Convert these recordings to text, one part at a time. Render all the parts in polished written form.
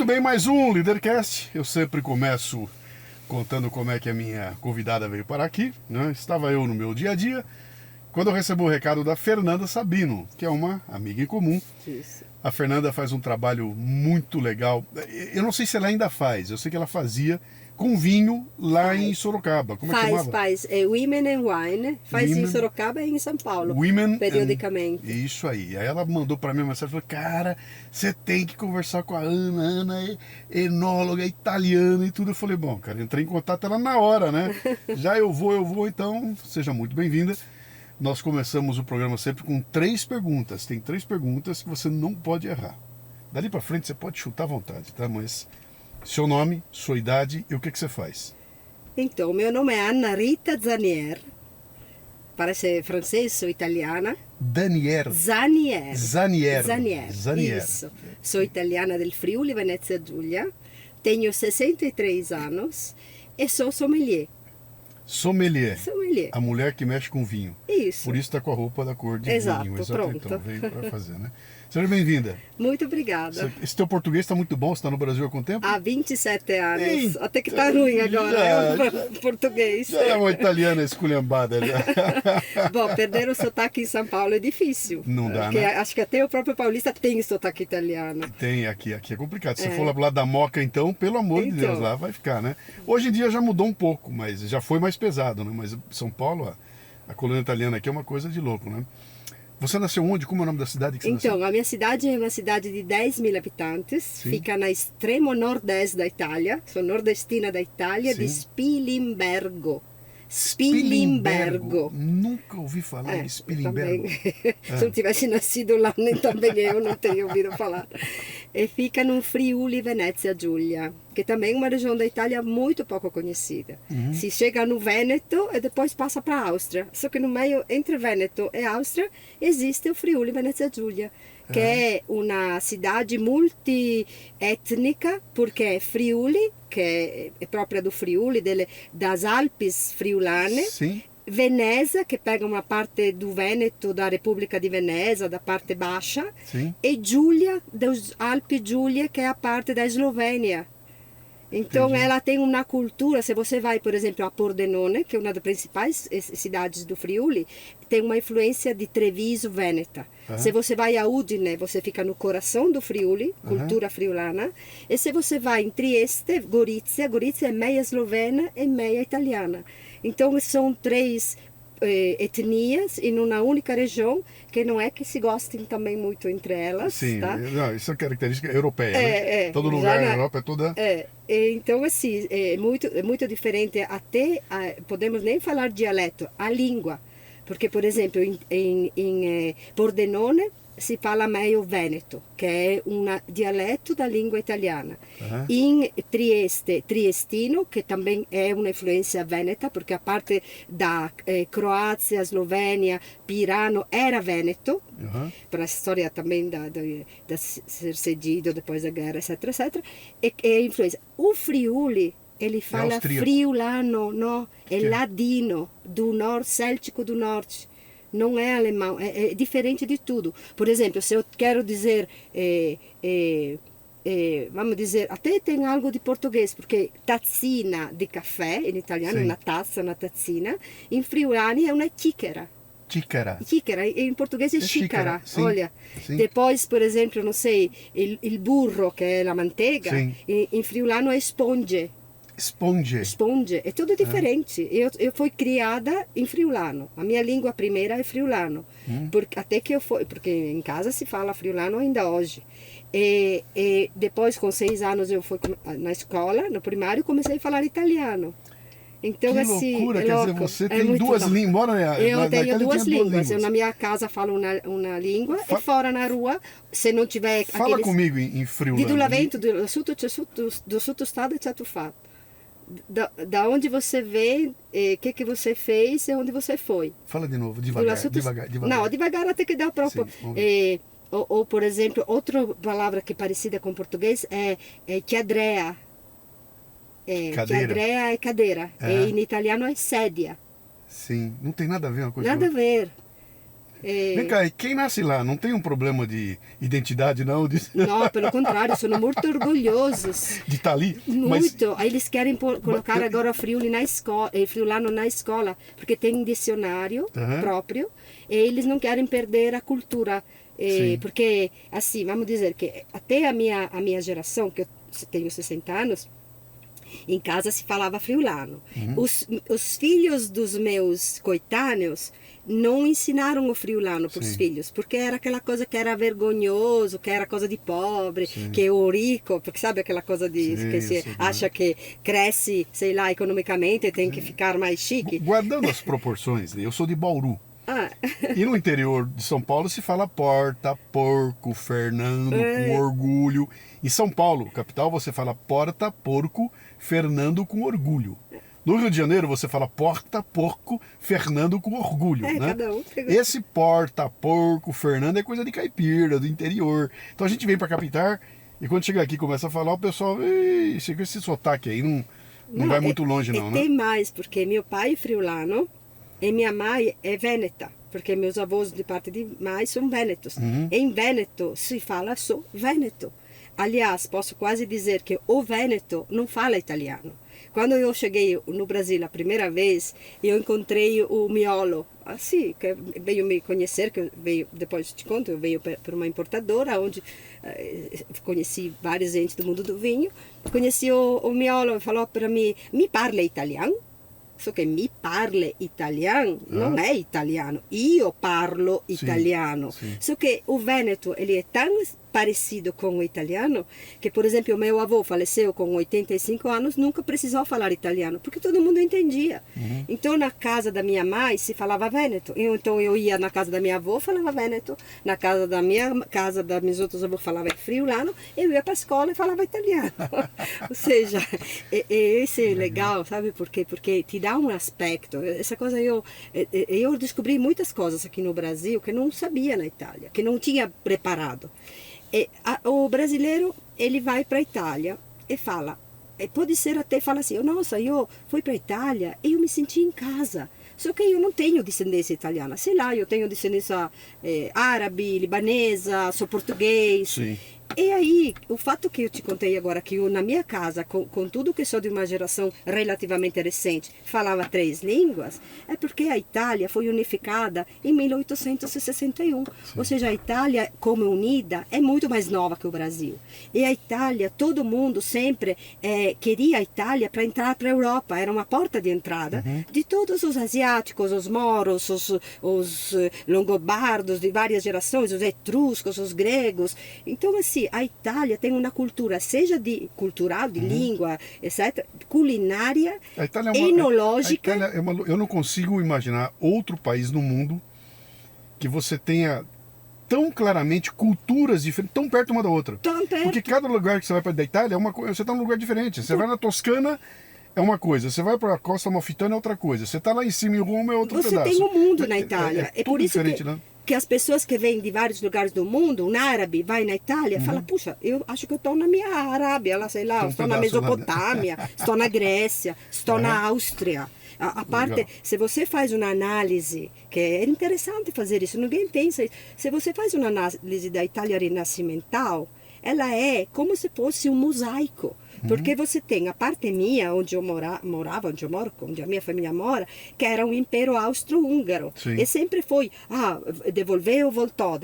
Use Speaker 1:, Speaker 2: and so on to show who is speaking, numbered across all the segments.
Speaker 1: Muito bem, mais um Leadercast. Eu sempre começo contando como é que a minha convidada veio parar aqui, né? Estava eu no meu dia a dia, quando eu recebo o recado da Fernanda Sabino, que é uma amiga em comum.
Speaker 2: Isso.
Speaker 1: A Fernanda faz um trabalho muito legal. Eu não sei se ela ainda faz, eu sei que ela fazia com vinho lá em Sorocaba. Como é que chamava?
Speaker 2: Faz. É Women and Wine. Faz
Speaker 1: Women-
Speaker 2: em Sorocaba e em São Paulo.
Speaker 1: Women
Speaker 2: periodicamente.
Speaker 1: Isso aí. Aí ela mandou para mim uma mensagem e falou: cara, você tem que conversar com a Ana. A Ana é enóloga, é italiana e tudo. Eu falei: bom, cara, entrei em contato ela na hora, né? Já eu vou, então seja muito bem-vinda. Nós começamos o programa sempre com 3 perguntas. Tem 3 perguntas que você não pode errar. Dali para frente você pode chutar à vontade, tá? Mas seu nome, sua idade e o que você faz.
Speaker 2: Então, meu nome é Anna Rita Zanier. Parece francês ou italiana.
Speaker 1: Danier.
Speaker 2: Zanier.
Speaker 1: Zanier.
Speaker 2: Isso. Sou italiana del Friuli, Venezia Giulia. Tenho 63 anos e sou sommelier.
Speaker 1: Sommelier.
Speaker 2: Sommelier.
Speaker 1: A mulher que mexe com vinho.
Speaker 2: Isso.
Speaker 1: Por isso está com a roupa da cor de
Speaker 2: Exato,
Speaker 1: vinho.
Speaker 2: pronto.
Speaker 1: Então veio para fazer, né? Seja bem-vinda.
Speaker 2: Muito obrigada.
Speaker 1: Esse teu português está muito bom. Você está no Brasil há quanto tempo?
Speaker 2: Há 27 anos.
Speaker 1: Eita,
Speaker 2: Até que tá ruim agora, português.
Speaker 1: Já é uma italiana esculhambada. Já.
Speaker 2: Bom, perder o sotaque em São Paulo é difícil.
Speaker 1: Não dá,
Speaker 2: porque
Speaker 1: né?
Speaker 2: acho que até o próprio paulista tem sotaque italiano.
Speaker 1: Tem, aqui é complicado. Se for lá pro lado da Moca, então, pelo amor de Deus, lá vai ficar, né? Hoje em dia já mudou um pouco, mas já foi mais pesado, né? Mas São Paulo, a colônia italiana aqui é uma coisa de louco, né? Você nasceu onde? Como é o nome da cidade que você nasceu?
Speaker 2: Então, a minha cidade é uma cidade de 10 mil habitantes.
Speaker 1: Sim.
Speaker 2: Fica no extremo nordeste da Itália. Sou nordestina da Itália, de
Speaker 1: Sim.
Speaker 2: Spilimbergo.
Speaker 1: Nunca ouvi falar em Spilimbergo.
Speaker 2: Se eu tivesse nascido lá, nem também eu não teria ouvido falar. E fica no Friuli, Venezia Giulia, que também é uma região da Itália muito pouco conhecida. Se chega no Vêneto e depois passa para a Áustria. Só que no meio, entre Vêneto e Áustria, existe o Friuli, Venezia Giulia, que é uma cidade multiétnica, porque é Friuli, que é própria do Friuli, das Alpes friulane.
Speaker 1: Sim.
Speaker 2: Veneza, que pega uma parte do Vêneto, da República de Veneza, da parte baixa.
Speaker 1: Sim.
Speaker 2: E Giulia, dos Alpes Giulia, que é a parte da Eslovênia. Então,
Speaker 1: Entendi.
Speaker 2: ela tem uma cultura. Se você vai, por exemplo, a Pordenone, que é uma das principais cidades do Friuli, tem uma influência de Treviso, Vêneta. Se você vai a Udine, você fica no coração do Friuli, cultura friulana. E se você vai em Trieste, Gorizia é meia eslovena e meia italiana. Então, são 3 etnias em uma única região, que não é que se gostem também muito entre elas.
Speaker 1: Sim,
Speaker 2: tá?
Speaker 1: não, isso é característica europeia, né? Todo
Speaker 2: já
Speaker 1: lugar na Europa é toda...
Speaker 2: Então, assim, é muito diferente, até podemos nem falar dialeto, a língua. Porque, por exemplo, em Pordenone si fala meglio Veneto, que é um dialeto da língua italiana. Em Trieste, triestino, que também é uma influência veneta, porque a parte da Croácia, Eslovênia, Pirano era Veneto, para a história também da ser cedido depois da guerra, etc, etc. É influência. O Friuli, ele fala friulano, não, é ladino, do norte, céltico do norte. Não é alemão, é diferente de tudo. Por exemplo, se eu quero dizer, vamos dizer, até tem algo de português, porque tazzina de café, em italiano,
Speaker 1: Sim.
Speaker 2: uma taça, uma tazzina, em friulani é uma xícara. Xícara, em português é xícara, olha.
Speaker 1: Sim.
Speaker 2: Depois, por exemplo, não sei, il burro, que é a manteiga, em friulano é sponge. Sponge, é tudo diferente. Eu fui criada em friulano. A minha língua primeira é friulano. Até que porque em casa se fala friulano ainda hoje. E depois, com 6 anos, eu fui na escola, no primário, comecei a falar italiano. Então,
Speaker 1: que
Speaker 2: assim,
Speaker 1: loucura,
Speaker 2: é
Speaker 1: quer
Speaker 2: louco.
Speaker 1: dizer, você tem 2 línguas.
Speaker 2: Eu tenho 2 línguas. Eu, na minha casa, falo uma língua e fora na rua, se não tiver...
Speaker 1: Fala comigo em friulano.
Speaker 2: Di tu la vento, do sul estado c'è tu fatto. Da onde você veio, o que você fez e onde você foi.
Speaker 1: Fala de novo, devagar.
Speaker 2: Não, devagar até que dá próprio. Ou, por exemplo, outra palavra que é parecida com português é chiadrea. Chiadrea é cadeira. Em italiano é sedia.
Speaker 1: Sim, não tem nada a ver uma coisa
Speaker 2: Nada a ver.
Speaker 1: Vem cá, e quem nasce lá não tem um problema de identidade, não?
Speaker 2: Não, pelo contrário, são muito orgulhosos.
Speaker 1: De estar ali?
Speaker 2: Muito. Aí eles querem colocar agora Friuli na escola, friulano na escola, porque tem um dicionário próprio, e eles não querem perder a cultura. Porque, assim, vamos dizer que até a minha geração, que eu tenho 60 anos, em casa se falava friulano. Os filhos dos meus coetâneos não ensinaram o friulano para os filhos, porque era aquela coisa que era vergonhoso, que era coisa de pobre, que o rico, porque sabe aquela coisa de que você acha que cresce, sei lá, economicamente e tem que ficar mais chique.
Speaker 1: Guardando as proporções, eu sou de Bauru. E no interior de São Paulo se fala porta, porco, Fernando, com orgulho. Em São Paulo, capital, você fala porta, porco, Fernando com orgulho. No Rio de Janeiro você fala porta, porco, Fernando com orgulho, né?
Speaker 2: Cada um pegou.
Speaker 1: Esse porta, porco, Fernando é coisa de caipira, do interior. Então a gente vem pra capital e quando chega aqui e começa a falar, o pessoal, chega esse sotaque aí, não vai muito longe não, né?
Speaker 2: Tem mais, porque meu pai é friulano e minha mãe é vêneta, porque meus avós de parte de mãe são vênetos. Em Vêneto se fala só vêneto. Aliás, posso quase dizer que o vêneto não fala italiano. Quando eu cheguei no Brasil a primeira vez, eu encontrei o Miolo, assim, que veio me conhecer, que veio, depois te conto, eu veio por uma importadora, onde conheci várias gente do mundo do vinho. Conheci o Miolo e falou para mim, mi parla italiano? Só que mi parla italiano não é italiano, io parlo italiano. Só que o Vêneto, ele é tão parecido com o italiano, que, por exemplo, o meu avô faleceu com 85 anos, nunca precisou falar italiano, porque todo mundo entendia. Então, na casa da minha mãe se falava Vêneto. Então, eu ia na casa da minha avó, falava Vêneto. Na casa da meus outros avós, falava friulano. Eu ia para a escola e falava italiano. Ou seja, isso é legal, sabe por quê? Porque te dá um aspecto. Essa coisa, eu descobri muitas coisas aqui no Brasil que não sabia na Itália, que não tinha preparado. O brasileiro, ele vai para a Itália e fala, pode ser até, fala assim, nossa, eu fui para a Itália e eu me senti em casa. Só que eu não tenho descendência italiana. Sei lá, eu tenho descendência árabe, libanesa, sou português.
Speaker 1: Sim.
Speaker 2: E aí, o fato que eu te contei agora, que eu na minha casa, com tudo que sou de uma geração relativamente recente, falava 3 línguas, é porque a Itália foi unificada em 1861. Ou seja, a Itália, como unida, é muito mais nova que o Brasil. E a Itália, todo mundo sempre queria a Itália para entrar para a Europa. Era uma porta de entrada de todos os asiáticos, os moros, os longobardos de várias gerações, os etruscos, os gregos. Então, assim, a Itália tem uma cultura, seja cultural, de língua, etc., culinária, enológica.
Speaker 1: A Itália eu não consigo imaginar outro país no mundo que você tenha tão claramente culturas diferentes, tão perto uma da outra.
Speaker 2: Tão perto.
Speaker 1: Porque cada lugar que você vai para da Itália, você está num lugar diferente. Você vai na Toscana, é uma coisa. Você vai para a Costa Amalfitana, é outra coisa. Você está lá em cima em Roma, é outro pedaço.
Speaker 2: Você tem um mundo na Itália.
Speaker 1: É
Speaker 2: por isso
Speaker 1: diferente, né?
Speaker 2: que as pessoas que vêm de vários lugares do mundo, um árabe vai na Itália, fala, puxa, eu acho que eu estou na minha Arábia, lá, sei lá, estou na Mesopotâmia, estou na Grécia, estou na Áustria. A parte, se você faz uma análise, que é interessante fazer isso, ninguém pensa isso, se você faz uma análise da Itália renascimental, ela é como se fosse um mosaico. Porque você tem a parte minha, onde eu morava, onde eu moro, onde a minha família mora, que era um império austro-húngaro. E sempre foi, devolveu, voltou.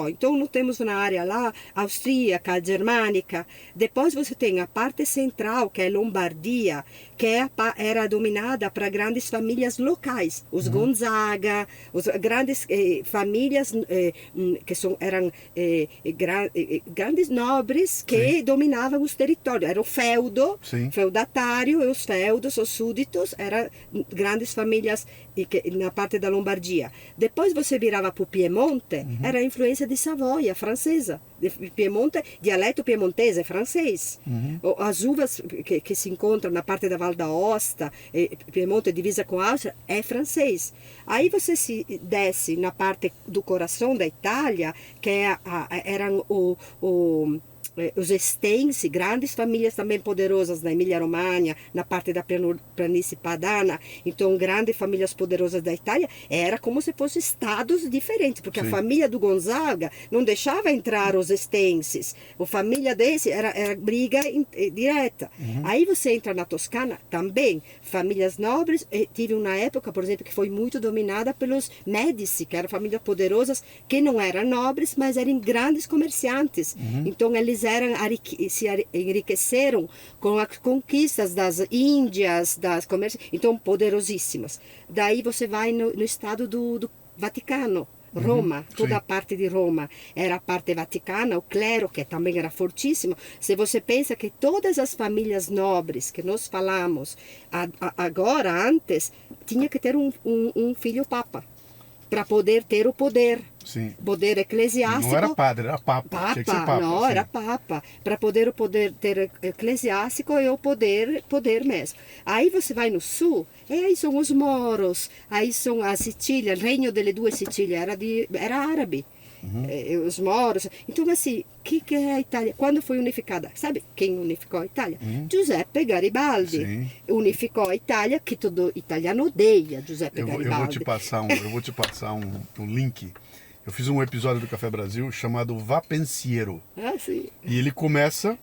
Speaker 2: Então, nós temos uma área lá, austríaca, germânica. Depois você tem a parte central, que é Lombardia, que era dominada para grandes famílias locais. Os Gonzaga, as grandes famílias que eram grandes nobres que dominavam os territórios. Era o feudo, feudatário, e os feudos, os súditos, eram grandes famílias na parte da Lombardia. Depois você virava para o Piemonte, era a influência de Savoia, francesa. Piemonte, dialeto piemontese, francês. As uvas que se encontram na parte da Val d'Aosta, Piemonte divisa com a Áustria, é francês. Aí você se desce na parte do coração da Itália, que eram os Estensi, grandes famílias também poderosas na Emília-Romanha, na parte da planície padana, então grandes famílias poderosas da Itália, era como se fossem estados diferentes, porque a família do Gonzaga não deixava entrar os Estenses, a família desse era briga direta. Aí você entra na Toscana, também, famílias nobres, tive uma época, por exemplo, que foi muito dominada pelos Médici, que eram famílias poderosas, que não eram nobres, mas eram grandes comerciantes, então eles se enriqueceram com as conquistas das Índias, das comércios, então poderosíssimas. Daí você vai no estado do Vaticano, Roma, toda a parte de Roma era a parte vaticana, o clero, que também era fortíssimo. Se você pensa que todas as famílias nobres que nós falamos agora, antes, tinha que ter um filho papa, para poder ter o poder.
Speaker 1: Sim.
Speaker 2: Poder eclesiástico.
Speaker 1: Não era padre, era papa. Tinha que ser papa.
Speaker 2: Não, era papa. Para poder ter eclesiástico e o poder mesmo. Aí você vai no sul, e aí são os moros, aí são a Sicília, o reino delle due Sicílie era árabe. Os moros. Então, assim, o que é a Itália? Quando foi unificada? Sabe quem unificou a Itália? Giuseppe Garibaldi.
Speaker 1: Sim.
Speaker 2: Unificou a Itália, que todo italiano odeia Giuseppe Garibaldi.
Speaker 1: Eu vou te passar um link. Eu fiz um episódio do Café Brasil chamado Va Pensiero.
Speaker 2: Ah, sim.
Speaker 1: E ele começa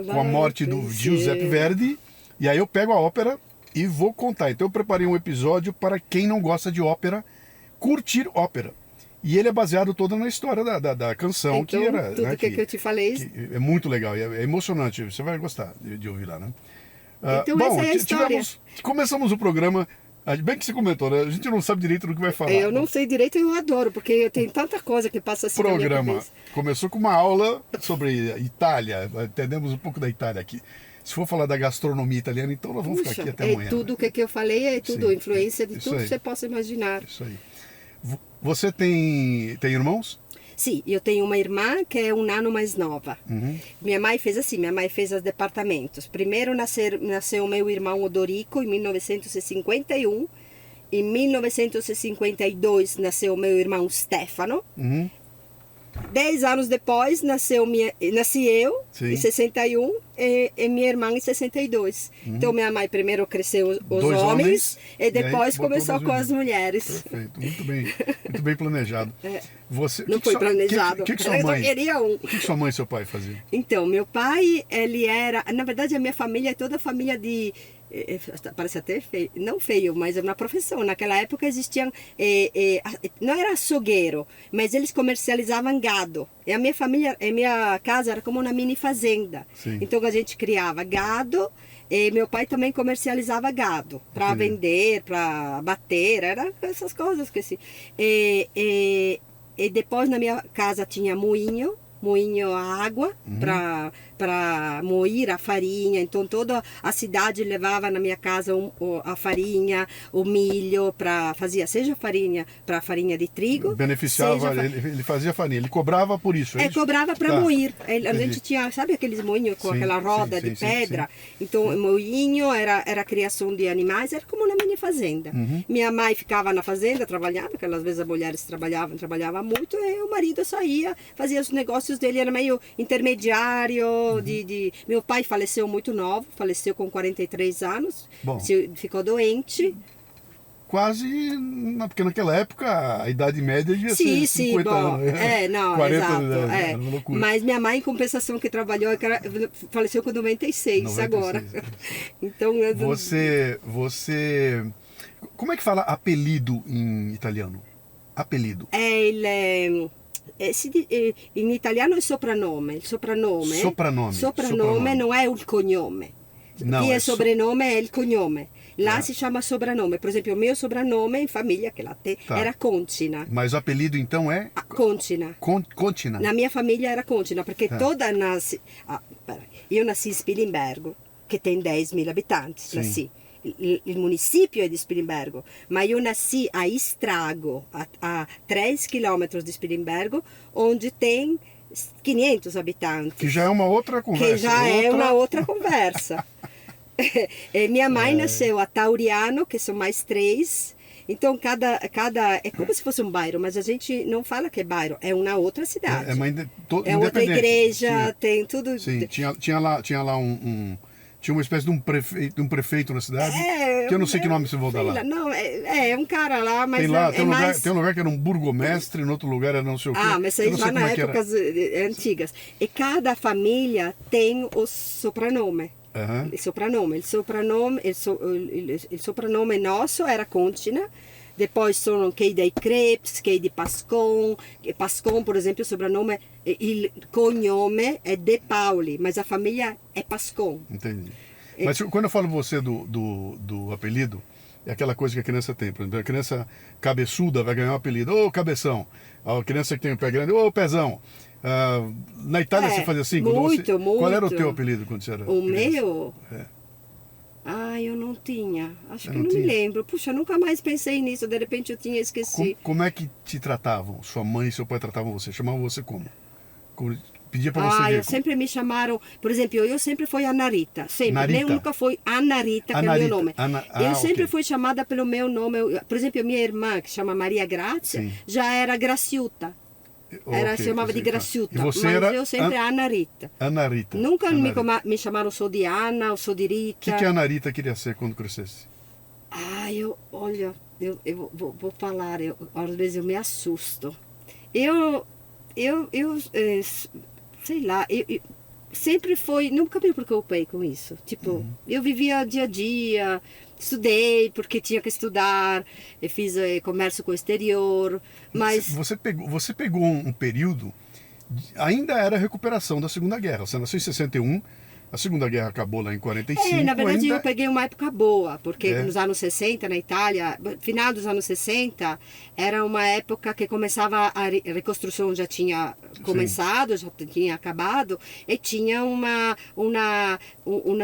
Speaker 1: com a morte do Giuseppe Verdi. E aí eu pego a ópera e vou contar. Então eu preparei um episódio para quem não gosta de ópera, curtir ópera. E ele é baseado todo na história da canção,
Speaker 2: então,
Speaker 1: que era...
Speaker 2: tudo
Speaker 1: né,
Speaker 2: que eu te falei...
Speaker 1: é muito legal, é emocionante, você vai gostar de ouvir lá, né?
Speaker 2: Então
Speaker 1: bom,
Speaker 2: essa é a história.
Speaker 1: Começamos o programa, bem que você comentou, né? A gente não sabe direito do que vai falar.
Speaker 2: Eu não sei direito e eu adoro, porque eu tenho tanta coisa que passa assim na minha cabeça.
Speaker 1: Começou com uma aula sobre Itália, entendemos um pouco da Itália aqui. Se for falar da gastronomia italiana, então nós vamos ficar aqui até amanhã.
Speaker 2: Tudo que eu falei é tudo, influência de tudo que você possa imaginar.
Speaker 1: Isso aí. Você tem irmãos?
Speaker 2: Sim, eu tenho uma irmã que é um ano mais nova. Minha mãe fez assim, minha mãe fez os departamentos. Primeiro nasceu meu irmão Odorico em 1951. Em 1952 nasceu meu irmão Stefano. 10 anos depois nasci eu, em 61, e minha irmã em 62. Então minha mãe primeiro cresceu os homens e depois começou com as mulheres.
Speaker 1: Perfeito, muito bem planejado. Você,
Speaker 2: não foi planejado,
Speaker 1: que sua mãe,
Speaker 2: eu queria um.
Speaker 1: O que sua mãe e seu pai faziam?
Speaker 2: Então, meu pai, ele era... Na verdade, a minha família é toda família de... Parece até feio, não feio, mas é uma profissão. Naquela época existiam, não era açougueiro, mas eles comercializavam gado. E a minha família, a minha casa era como uma mini fazenda.
Speaker 1: Sim.
Speaker 2: Então a gente criava gado e meu pai também comercializava gado para vender, para bater, era essas coisas que assim. E depois na minha casa tinha moinho a água para moer a farinha. Então toda a cidade levava na minha casa a farinha, o milho, seja farinha de trigo.
Speaker 1: Beneficiava, ele fazia farinha, ele cobrava por isso.
Speaker 2: Cobrava para moer. A gente tinha, sabe aqueles moinhos com aquela roda de pedra? Então o moinho era criação de animais, era como uma mini fazenda. Minha mãe ficava na fazenda trabalhando, porque às vezes as mulheres trabalhavam muito, e o marido saía, fazia os negócios dele, era meio intermediário. Meu pai faleceu muito novo, faleceu com 43 anos, ficou doente.
Speaker 1: Quase, porque naquela época a idade média devia ser 50 anos.
Speaker 2: 40 anos, Mas minha mãe, em compensação, que trabalhou, faleceu com 96 agora. Então,
Speaker 1: você... Como é que fala apelido em italiano? Apelido.
Speaker 2: In italiano è soprannome. Il soprannome non è il cognome. Chi è sobrenome è il cognome. Lá se chama sobrenome. Por exemplo, o meu sobrenome em família, que lá tem, era Concina.
Speaker 1: Mas o apelido então é?
Speaker 2: Concina.
Speaker 1: Concina.
Speaker 2: Na minha família era Concina, porque toda nasce... eu nasci em Spilimbergo, que tem 10.000 habitantes. Nasci. Il município é de Spilimbergo, mas eu nasci a Estrago, a 3 quilômetros de Spilimbergo, onde tem 500 habitantes.
Speaker 1: Que já é uma outra conversa.
Speaker 2: É uma outra conversa. Minha mãe nasceu a Tauriano, que são mais 3, Então, é como se fosse um bairro, mas a gente não fala que é bairro, é uma outra cidade. É outra igreja, tem tudo.
Speaker 1: Sim, tinha lá tinha uma espécie de um prefeito na cidade, que eu não sei que nome você vai dar lá.
Speaker 2: Não, é um cara lá, mas
Speaker 1: tem um lugar que era um burgomestre, no outro lugar era não sei o quê.
Speaker 2: Mas aí já na épocas antigas. E cada família tem o sobrenome.
Speaker 1: Uhum.
Speaker 2: Il soprannome nosso era Contina, depois sono quei dei Krebs, quei di Pascon. Pascon, por exemplo, o sobrenome, il cognome é De Pauli, mas a família é Pascon.
Speaker 1: Entendi. Mas quando eu falo você do apelido, é aquela coisa que a criança tem. Por exemplo, a criança cabeçuda vai ganhar um apelido, ô cabeção. A criança que tem o pé grande, ô pezão. Na Itália você fazia assim?
Speaker 2: Muito.
Speaker 1: Qual era o teu apelido quando você era
Speaker 2: O
Speaker 1: criança?
Speaker 2: meu? Eu não tinha. Acho que não me lembro. Puxa, nunca mais pensei nisso. De repente eu tinha esquecido.
Speaker 1: Como é que te tratavam? Sua mãe e seu pai tratavam você? Chamavam você como? Pedia para você ver.
Speaker 2: Sempre me chamaram. Por exemplo, eu sempre fui Anarita. Sempre.
Speaker 1: Narita.
Speaker 2: Eu nunca fui Anarita, que é o meu nome. Eu sempre fui chamada pelo meu nome. Por exemplo, minha irmã, que chama Maria Grazia, já era Graciuta. Chamava de Graciuta, mas eu sempre Anarita.
Speaker 1: Anarita.
Speaker 2: Nunca me chamaram sou de Ana ou sou de Rita.
Speaker 1: O que a Anarita queria ser quando crescesse?
Speaker 2: Eu vou falar, às vezes eu me assusto. Sei lá, eu sempre nunca me preocupei com isso. Tipo, eu vivia dia a dia, estudei porque tinha que estudar, eu fiz comércio com o exterior, mas...
Speaker 1: Você pegou um período, ainda era a recuperação da Segunda Guerra, você nasceu em 61, a Segunda Guerra acabou lá em 45.
Speaker 2: Na verdade eu peguei uma época boa, porque nos anos 60 na Itália, final dos anos 60, era uma época que começava a reconstrução, já tinha começado, já tinha acabado, e tinha um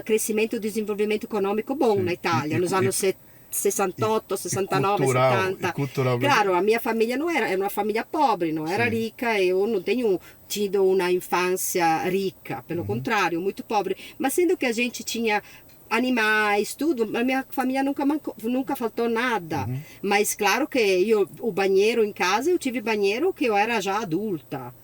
Speaker 2: crescimento e desenvolvimento econômico bom na Itália, nos anos 68, 69, 70.
Speaker 1: Cultural.
Speaker 2: Claro, a minha família não era uma família pobre, não era rica, eu não tenho tido uma infância rica, pelo contrário, muito pobre. Mas sendo que a gente tinha animais, tudo, a minha família nunca faltou nada. Mas claro que o banheiro em casa, eu tive banheiro que eu era já adulta.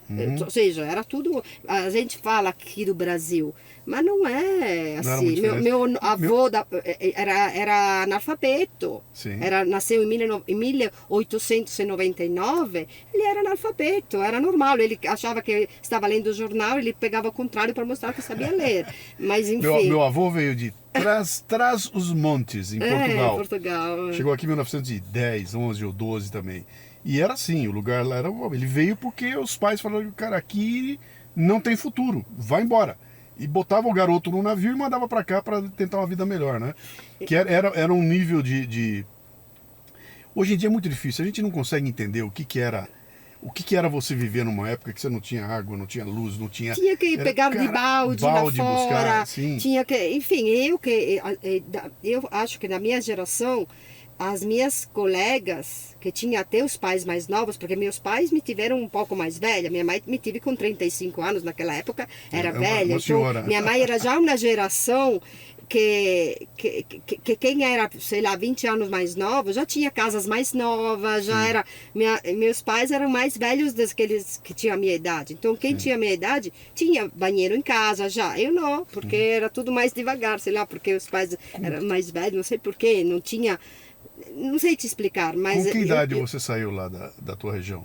Speaker 2: Ou seja, era tudo, a gente fala aqui do Brasil, mas não é assim. Meu avô era analfabeto. Nasceu em 1899, ele era analfabeto, era normal. Ele achava que estava lendo o jornal, ele pegava o contrário para mostrar que sabia ler. Mas enfim.
Speaker 1: Meu avô veio de Trás os Montes, em
Speaker 2: Portugal.
Speaker 1: Chegou aqui em 1910, 11 ou 12 também. E era assim, o lugar lá era... Ele veio porque os pais falaram, cara, aqui não tem futuro, vai embora. E botava o garoto no navio e mandava para cá para tentar uma vida melhor, né? Que era um nível de... Hoje em dia é muito difícil, a gente não consegue entender o que era você viver numa época que você não tinha água, não tinha luz, não tinha...
Speaker 2: Tinha que pegar de balde lá fora,
Speaker 1: buscar, sim.
Speaker 2: Tinha que... Enfim, eu acho que na minha geração, as minhas colegas, que tinham até os pais mais novos, porque meus pais me tiveram um pouco mais velha, minha mãe me teve com 35 anos, naquela época era velha, então minha mãe era já uma geração que quem era, sei lá, 20 anos mais novo, já tinha casas mais novas, já era... meus pais eram mais velhos daqueles que tinham a minha idade. Então, quem tinha a minha idade, tinha banheiro em casa já. Eu não, porque era tudo mais devagar, sei lá, porque os pais eram mais velhos, não sei porquê, não tinha... Não sei te explicar, mas...
Speaker 1: Com que idade você saiu lá da tua região?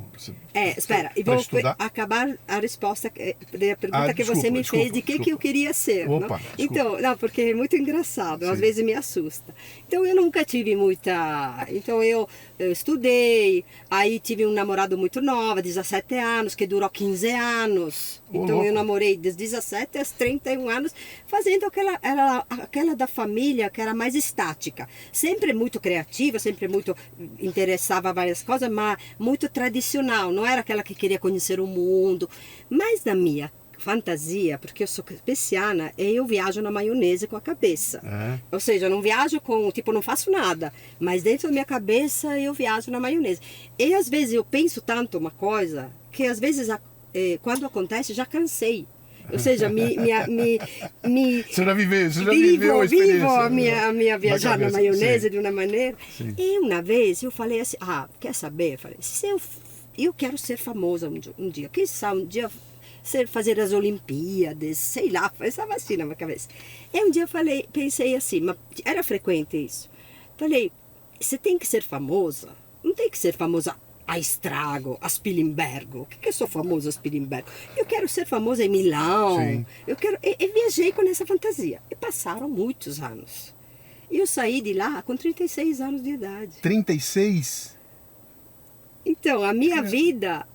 Speaker 2: Espera, e vou acabar a resposta da pergunta que você me fez de que eu queria ser.
Speaker 1: Opa,
Speaker 2: então, não, porque é muito engraçado, às vezes me assusta. Então, eu nunca tive muita... Então, eu estudei, aí tive um namorado muito novo, 17 anos, que durou 15 anos. Então, eu namorei dos 17 aos 31 anos, fazendo aquela da família que era mais estática. Sempre muito criativa, sempre muito interessava várias coisas, mas muito tradicional. Não era aquela que queria conhecer o mundo. Mas na minha fantasia, porque eu sou pisciana, eu viajo na maionese com a cabeça. Ou seja, eu não viajo com, tipo, não faço nada, mas dentro da minha cabeça eu viajo na maionese. E às vezes eu penso tanto uma coisa, que às vezes quando acontece já cansei. Ou seja,
Speaker 1: Você já viveu a experiência.
Speaker 2: Vivo a minha viajar na maionese, sim, de uma maneira.
Speaker 1: Sim.
Speaker 2: E uma vez eu falei assim, quer saber? Eu falei, se eu quero ser famosa um dia. Quem sabe um dia fazer as Olimpíadas, sei lá, estava assim na minha cabeça. E um dia pensei assim, mas era frequente isso. Falei, você tem que ser famosa, não tem que ser famosa a Estrago, a Spilimbergo. O que eu sou famosa a Spilimbergo? Eu quero ser famosa em Milão. Sim. E viajei com essa fantasia. E passaram muitos anos. E eu saí de lá com 36 anos de idade.
Speaker 1: 36?
Speaker 2: Então, a minha vida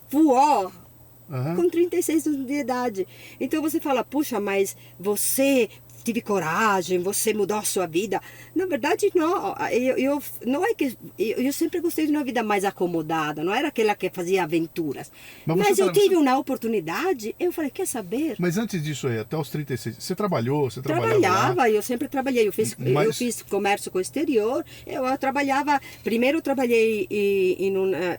Speaker 2: voou com 36 anos de idade. Então você fala, puxa, mas você tive coragem, você mudou a sua vida. Na verdade, não. Não é que eu sempre gostei de uma vida mais acomodada, não era aquela que fazia aventuras. Mas eu tive uma oportunidade, eu falei, quer saber?
Speaker 1: Mas antes disso aí, até os 36, você trabalhava?
Speaker 2: Trabalhava, eu sempre trabalhei. Eu fiz comércio com o exterior. Eu trabalhava, primeiro eu trabalhei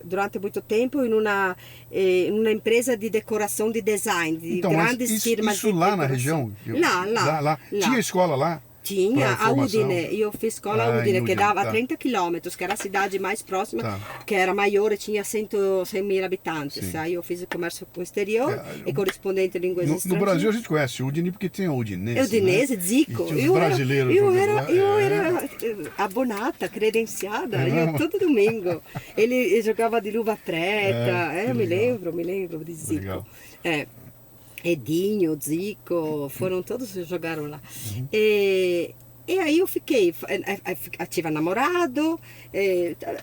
Speaker 2: durante muito tempo em uma empresa de decoração de design, de grandes firmas de decoração.
Speaker 1: Lá na região? Lá. Tinha escola lá?
Speaker 2: Tinha, a Udine, e eu fiz escola Udine, que dava 30 quilômetros, que era a cidade mais próxima, que era maior e tinha 100 mil habitantes. Sim. Aí eu fiz o comércio com o exterior e correspondente de línguas estrangeiras.
Speaker 1: No Brasil a gente conhece o Udine porque tem a Udinese.
Speaker 2: Udinese, né? Zico.
Speaker 1: Eu
Speaker 2: era abonata, credenciada, ia todo domingo. Ele jogava de luva preta, eu me lembro de Zico. Legal. Edinho, Zico, foram todos jogaram lá. Uhum. E aí eu tive namorado,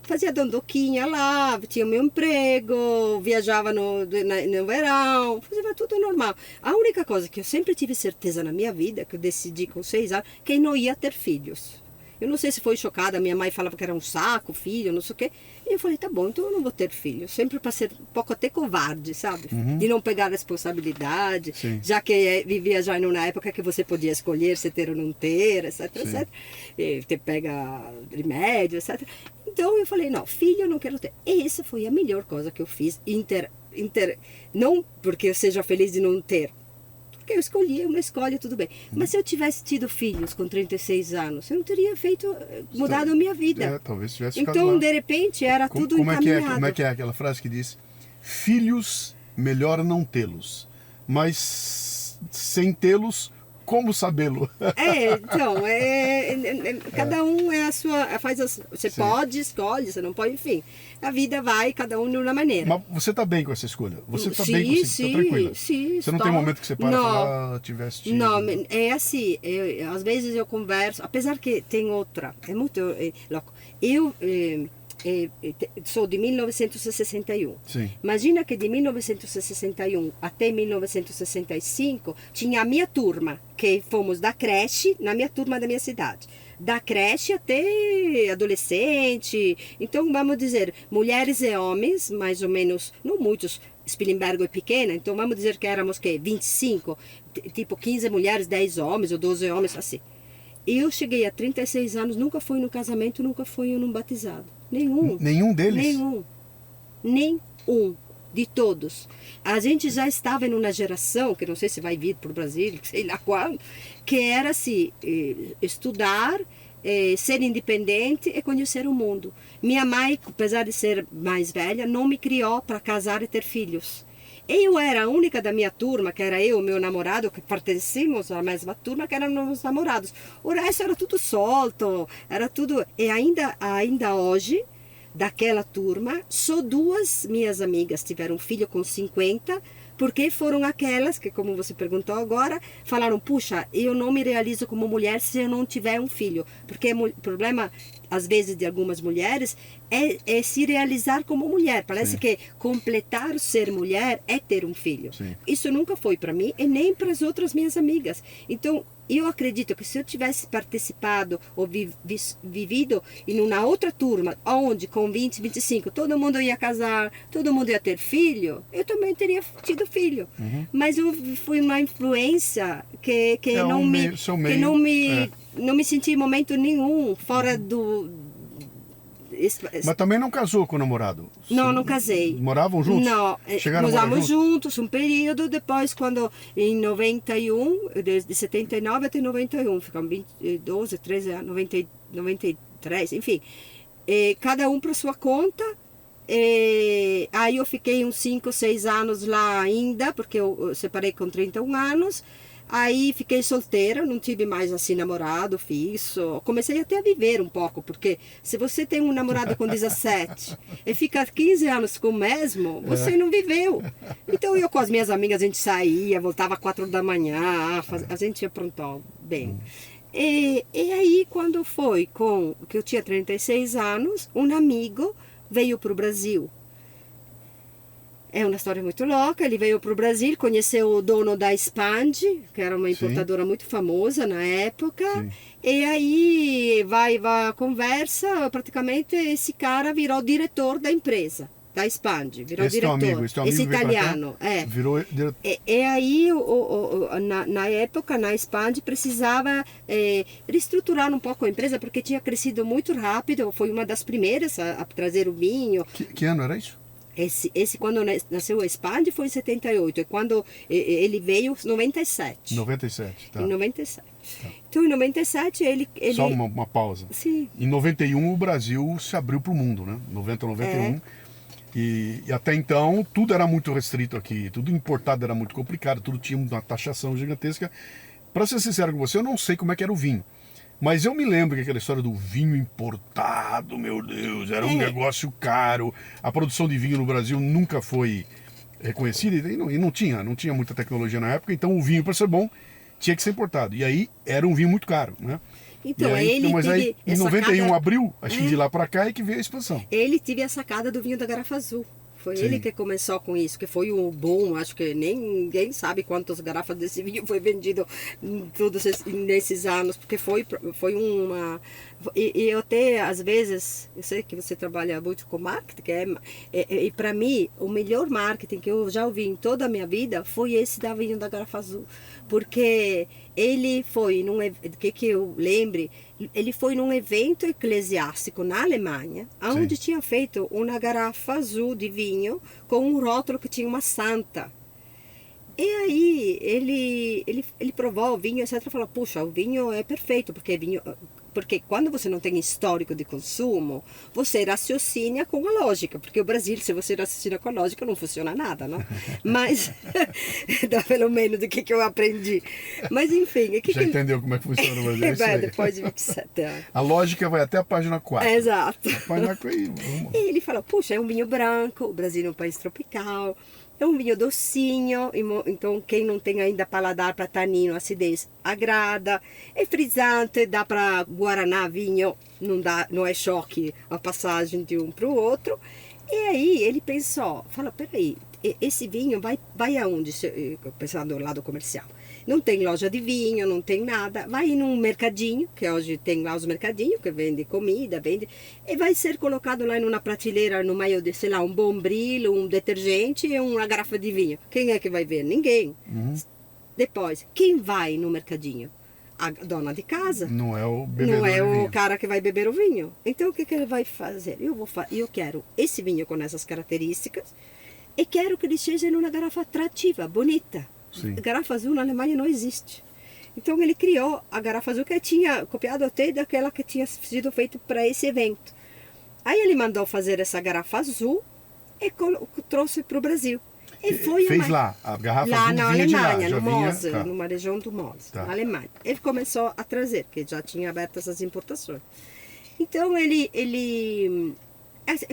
Speaker 2: fazia dondoquinha lá, tinha meu emprego, viajava no verão, fazia tudo normal. A única coisa que eu sempre tive certeza na minha vida, que eu decidi com 6 anos, que eu não ia ter filhos. Eu não sei se foi chocada, minha mãe falava que era um saco, filho, não sei o quê. E eu falei, tá bom, então eu não vou ter filho. Sempre para ser um pouco até covarde, sabe? Uhum. De não pegar responsabilidade, sim, já que vivia já numa época que você podia escolher se ter ou não ter, etc, etc. E te pega remédio, etc. Então eu falei, não, filho eu não quero ter. E essa foi a melhor coisa que eu fiz. Não porque eu seja feliz de não ter. Eu escolhi, uma escolha, tudo bem. Mas se eu tivesse tido filhos com 36 anos, eu não teria mudado a minha vida.
Speaker 1: Talvez tivesse ficado
Speaker 2: Então,
Speaker 1: lá.
Speaker 2: De repente, era tudo encaminhado.
Speaker 1: Como é que é aquela frase que diz? Filhos, melhor não tê-los. Mas sem tê-los, como sabê-lo?
Speaker 2: Cada um é a sua, você sim, pode, escolhe, você não pode, enfim. A vida vai, cada um de uma maneira.
Speaker 1: Mas você está bem com essa escolha? Você está bem com isso? Está tranquila?
Speaker 2: Sim,
Speaker 1: você não tem um momento que você para e fala, tivesse tido...
Speaker 2: Não, é assim, às vezes eu converso, apesar que tem outra, é muito louco. Eu sou de 1961. Sim. Imagina que de 1961 até 1965 tinha a minha turma, que fomos da creche, na minha turma da minha cidade. Da creche até adolescente. Então, vamos dizer, mulheres e homens, mais ou menos, não muitos, Spilimbergo é pequena, então vamos dizer que éramos 25, tipo 15 mulheres, 10 homens ou 12 homens, assim. E eu cheguei a 36 anos, nunca fui no casamento, nunca fui num batizado. Nenhum.
Speaker 1: Nenhum deles?
Speaker 2: Nenhum. De todos. A gente já estava em uma geração, que não sei se vai vir para o Brasil, sei lá quando, que era assim, estudar, ser independente e conhecer o mundo. Minha mãe, apesar de ser mais velha, não me criou para casar e ter filhos. Eu era a única da minha turma, que era eu e meu namorado, que pertencíamos à mesma turma, que eram meus namorados. O resto era tudo solto, era tudo... E ainda hoje, daquela turma, só 2 minhas amigas tiveram filho com 50, porque foram aquelas que, como você perguntou agora, falaram, puxa, eu não me realizo como mulher se eu não tiver um filho. Porque o problema, às vezes, de algumas mulheres é se realizar como mulher. Parece, sim, que completar ser mulher é ter um filho. Sim. Isso nunca foi para mim e nem para as outras minhas amigas. Então, eu acredito que se eu tivesse participado ou vivido em uma outra turma, onde com 20, 25, todo mundo ia casar, todo mundo ia ter filho, eu também teria tido filho. Uhum. Mas eu fui uma influência que não me senti em momento nenhum fora
Speaker 1: Mas também não casou com o namorado?
Speaker 2: Não, não casei.
Speaker 1: Moravam juntos?
Speaker 2: Não,
Speaker 1: Chegaram a morar
Speaker 2: moramos juntos um período, depois quando em 91, de 79 até 91, ficamos 12, 13 anos, 93, enfim. Cada um para sua conta. Aí eu fiquei uns 5, 6 anos lá ainda, porque eu separei com 31 anos. Aí fiquei solteira, não tive mais assim namorado fixo. Comecei até a viver um pouco, porque se você tem um namorado com 17 e fica 15 anos com o mesmo, você não viveu. Então eu com as minhas amigas, a gente saía, voltava às 4 da manhã, a gente aprontou bem. E aí quando foi que eu tinha 36 anos, um amigo veio para o Brasil. É uma história muito louca. Ele veio para o Brasil, conheceu o dono da Expand, que era uma importadora muito famosa na época. Sim. E aí vai a conversa, praticamente esse cara virou diretor da empresa, da Expand, virou
Speaker 1: esse
Speaker 2: diretor. Esse italiano.
Speaker 1: Virou diretor.
Speaker 2: E aí, na época, na Expand, precisava reestruturar um pouco a empresa, porque tinha crescido muito rápido. Foi uma das primeiras a trazer o vinho.
Speaker 1: Que ano era isso?
Speaker 2: Esse quando nasceu a Expand foi em 78, e quando ele veio, 97.
Speaker 1: 97, tá.
Speaker 2: Em 97. Tá. Então, em 97, ele...
Speaker 1: Só uma pausa.
Speaker 2: Sim.
Speaker 1: Em 91, o Brasil se abriu para o mundo, né? 90, 91. E até então, tudo era muito restrito aqui. Tudo importado era muito complicado, tudo tinha uma taxação gigantesca. Para ser sincero com você, eu não sei como é que era o vinho. Mas eu me lembro que aquela história do vinho importado, meu Deus, era um negócio caro. A produção de vinho no Brasil nunca foi reconhecida e não tinha muita tecnologia na época. Então o vinho, para ser bom, tinha que ser importado. E aí era um vinho muito caro, né?
Speaker 2: Então,
Speaker 1: mas aí em 91 abril, acho que de lá para cá é que veio a expansão.
Speaker 2: Ele teve a sacada do vinho da garrafa azul. Foi ele que começou com isso, que foi um bom, acho que ninguém sabe quantas garrafas desse vinho foi vendido todos nesses anos, porque foi uma... E eu até, às vezes, eu sei que você trabalha muito com marketing, e para mim, o melhor marketing que eu já ouvi em toda a minha vida foi esse da vinho da garrafa azul. Porque ele foi, que eu lembre, ele foi num evento eclesiástico na Alemanha, onde tinha feito uma garrafa azul de vinho com um rótulo que tinha uma santa. E aí ele provou o vinho, etc. E falou, puxa, o vinho é perfeito, porque quando você não tem histórico de consumo, você raciocina com a lógica, porque o Brasil, se você raciocina com a lógica, não funciona nada, não? Mas, pelo menos do que eu aprendi. Mas, enfim...
Speaker 1: Já entendeu como é que funciona o Brasil?
Speaker 2: Depois de 27 anos.
Speaker 1: A lógica vai até a página 4.
Speaker 2: Exato.
Speaker 1: A página 4
Speaker 2: E ele falou, puxa, é um vinho branco, o Brasil é um país tropical, é um vinho docinho, então quem não tem ainda paladar para tanino, acidez, agrada. É frisante, dá para guaraná, vinho, não é choque a passagem de um para o outro. E aí ele pensou, falou, peraí, esse vinho vai aonde? Pensando no lado comercial. Não tem loja de vinho, não tem nada. Vai num mercadinho, que hoje tem lá os mercadinhos, que vende comida, e vai ser colocado lá numa prateleira, no meio de, sei lá, um bombril, um detergente e uma garrafa de vinho. Quem é que vai ver? Ninguém. Depois, quem vai no mercadinho? A dona de casa.
Speaker 1: Não é o bebedor.
Speaker 2: Não é o
Speaker 1: vinho.
Speaker 2: cara que vai beber o vinho. Então, o que ele vai fazer? Eu quero esse vinho com essas características e quero que ele seja numa garrafa atrativa, bonita.
Speaker 1: Sim.
Speaker 2: Garrafa azul na Alemanha não existe. Então ele criou a garrafa azul, que tinha copiado até daquela que tinha sido feita para esse evento. Aí ele mandou fazer essa garrafa azul e trouxe para o Brasil. E
Speaker 1: fez lá, a garrafa
Speaker 2: lá
Speaker 1: azul
Speaker 2: na
Speaker 1: vinha
Speaker 2: Alemanha,
Speaker 1: de lá,
Speaker 2: no Mosel,
Speaker 1: tá.
Speaker 2: numa região do Mosel,
Speaker 1: Tá.
Speaker 2: na Alemanha. Ele começou a trazer, porque já tinha aberto essas importações. Então ele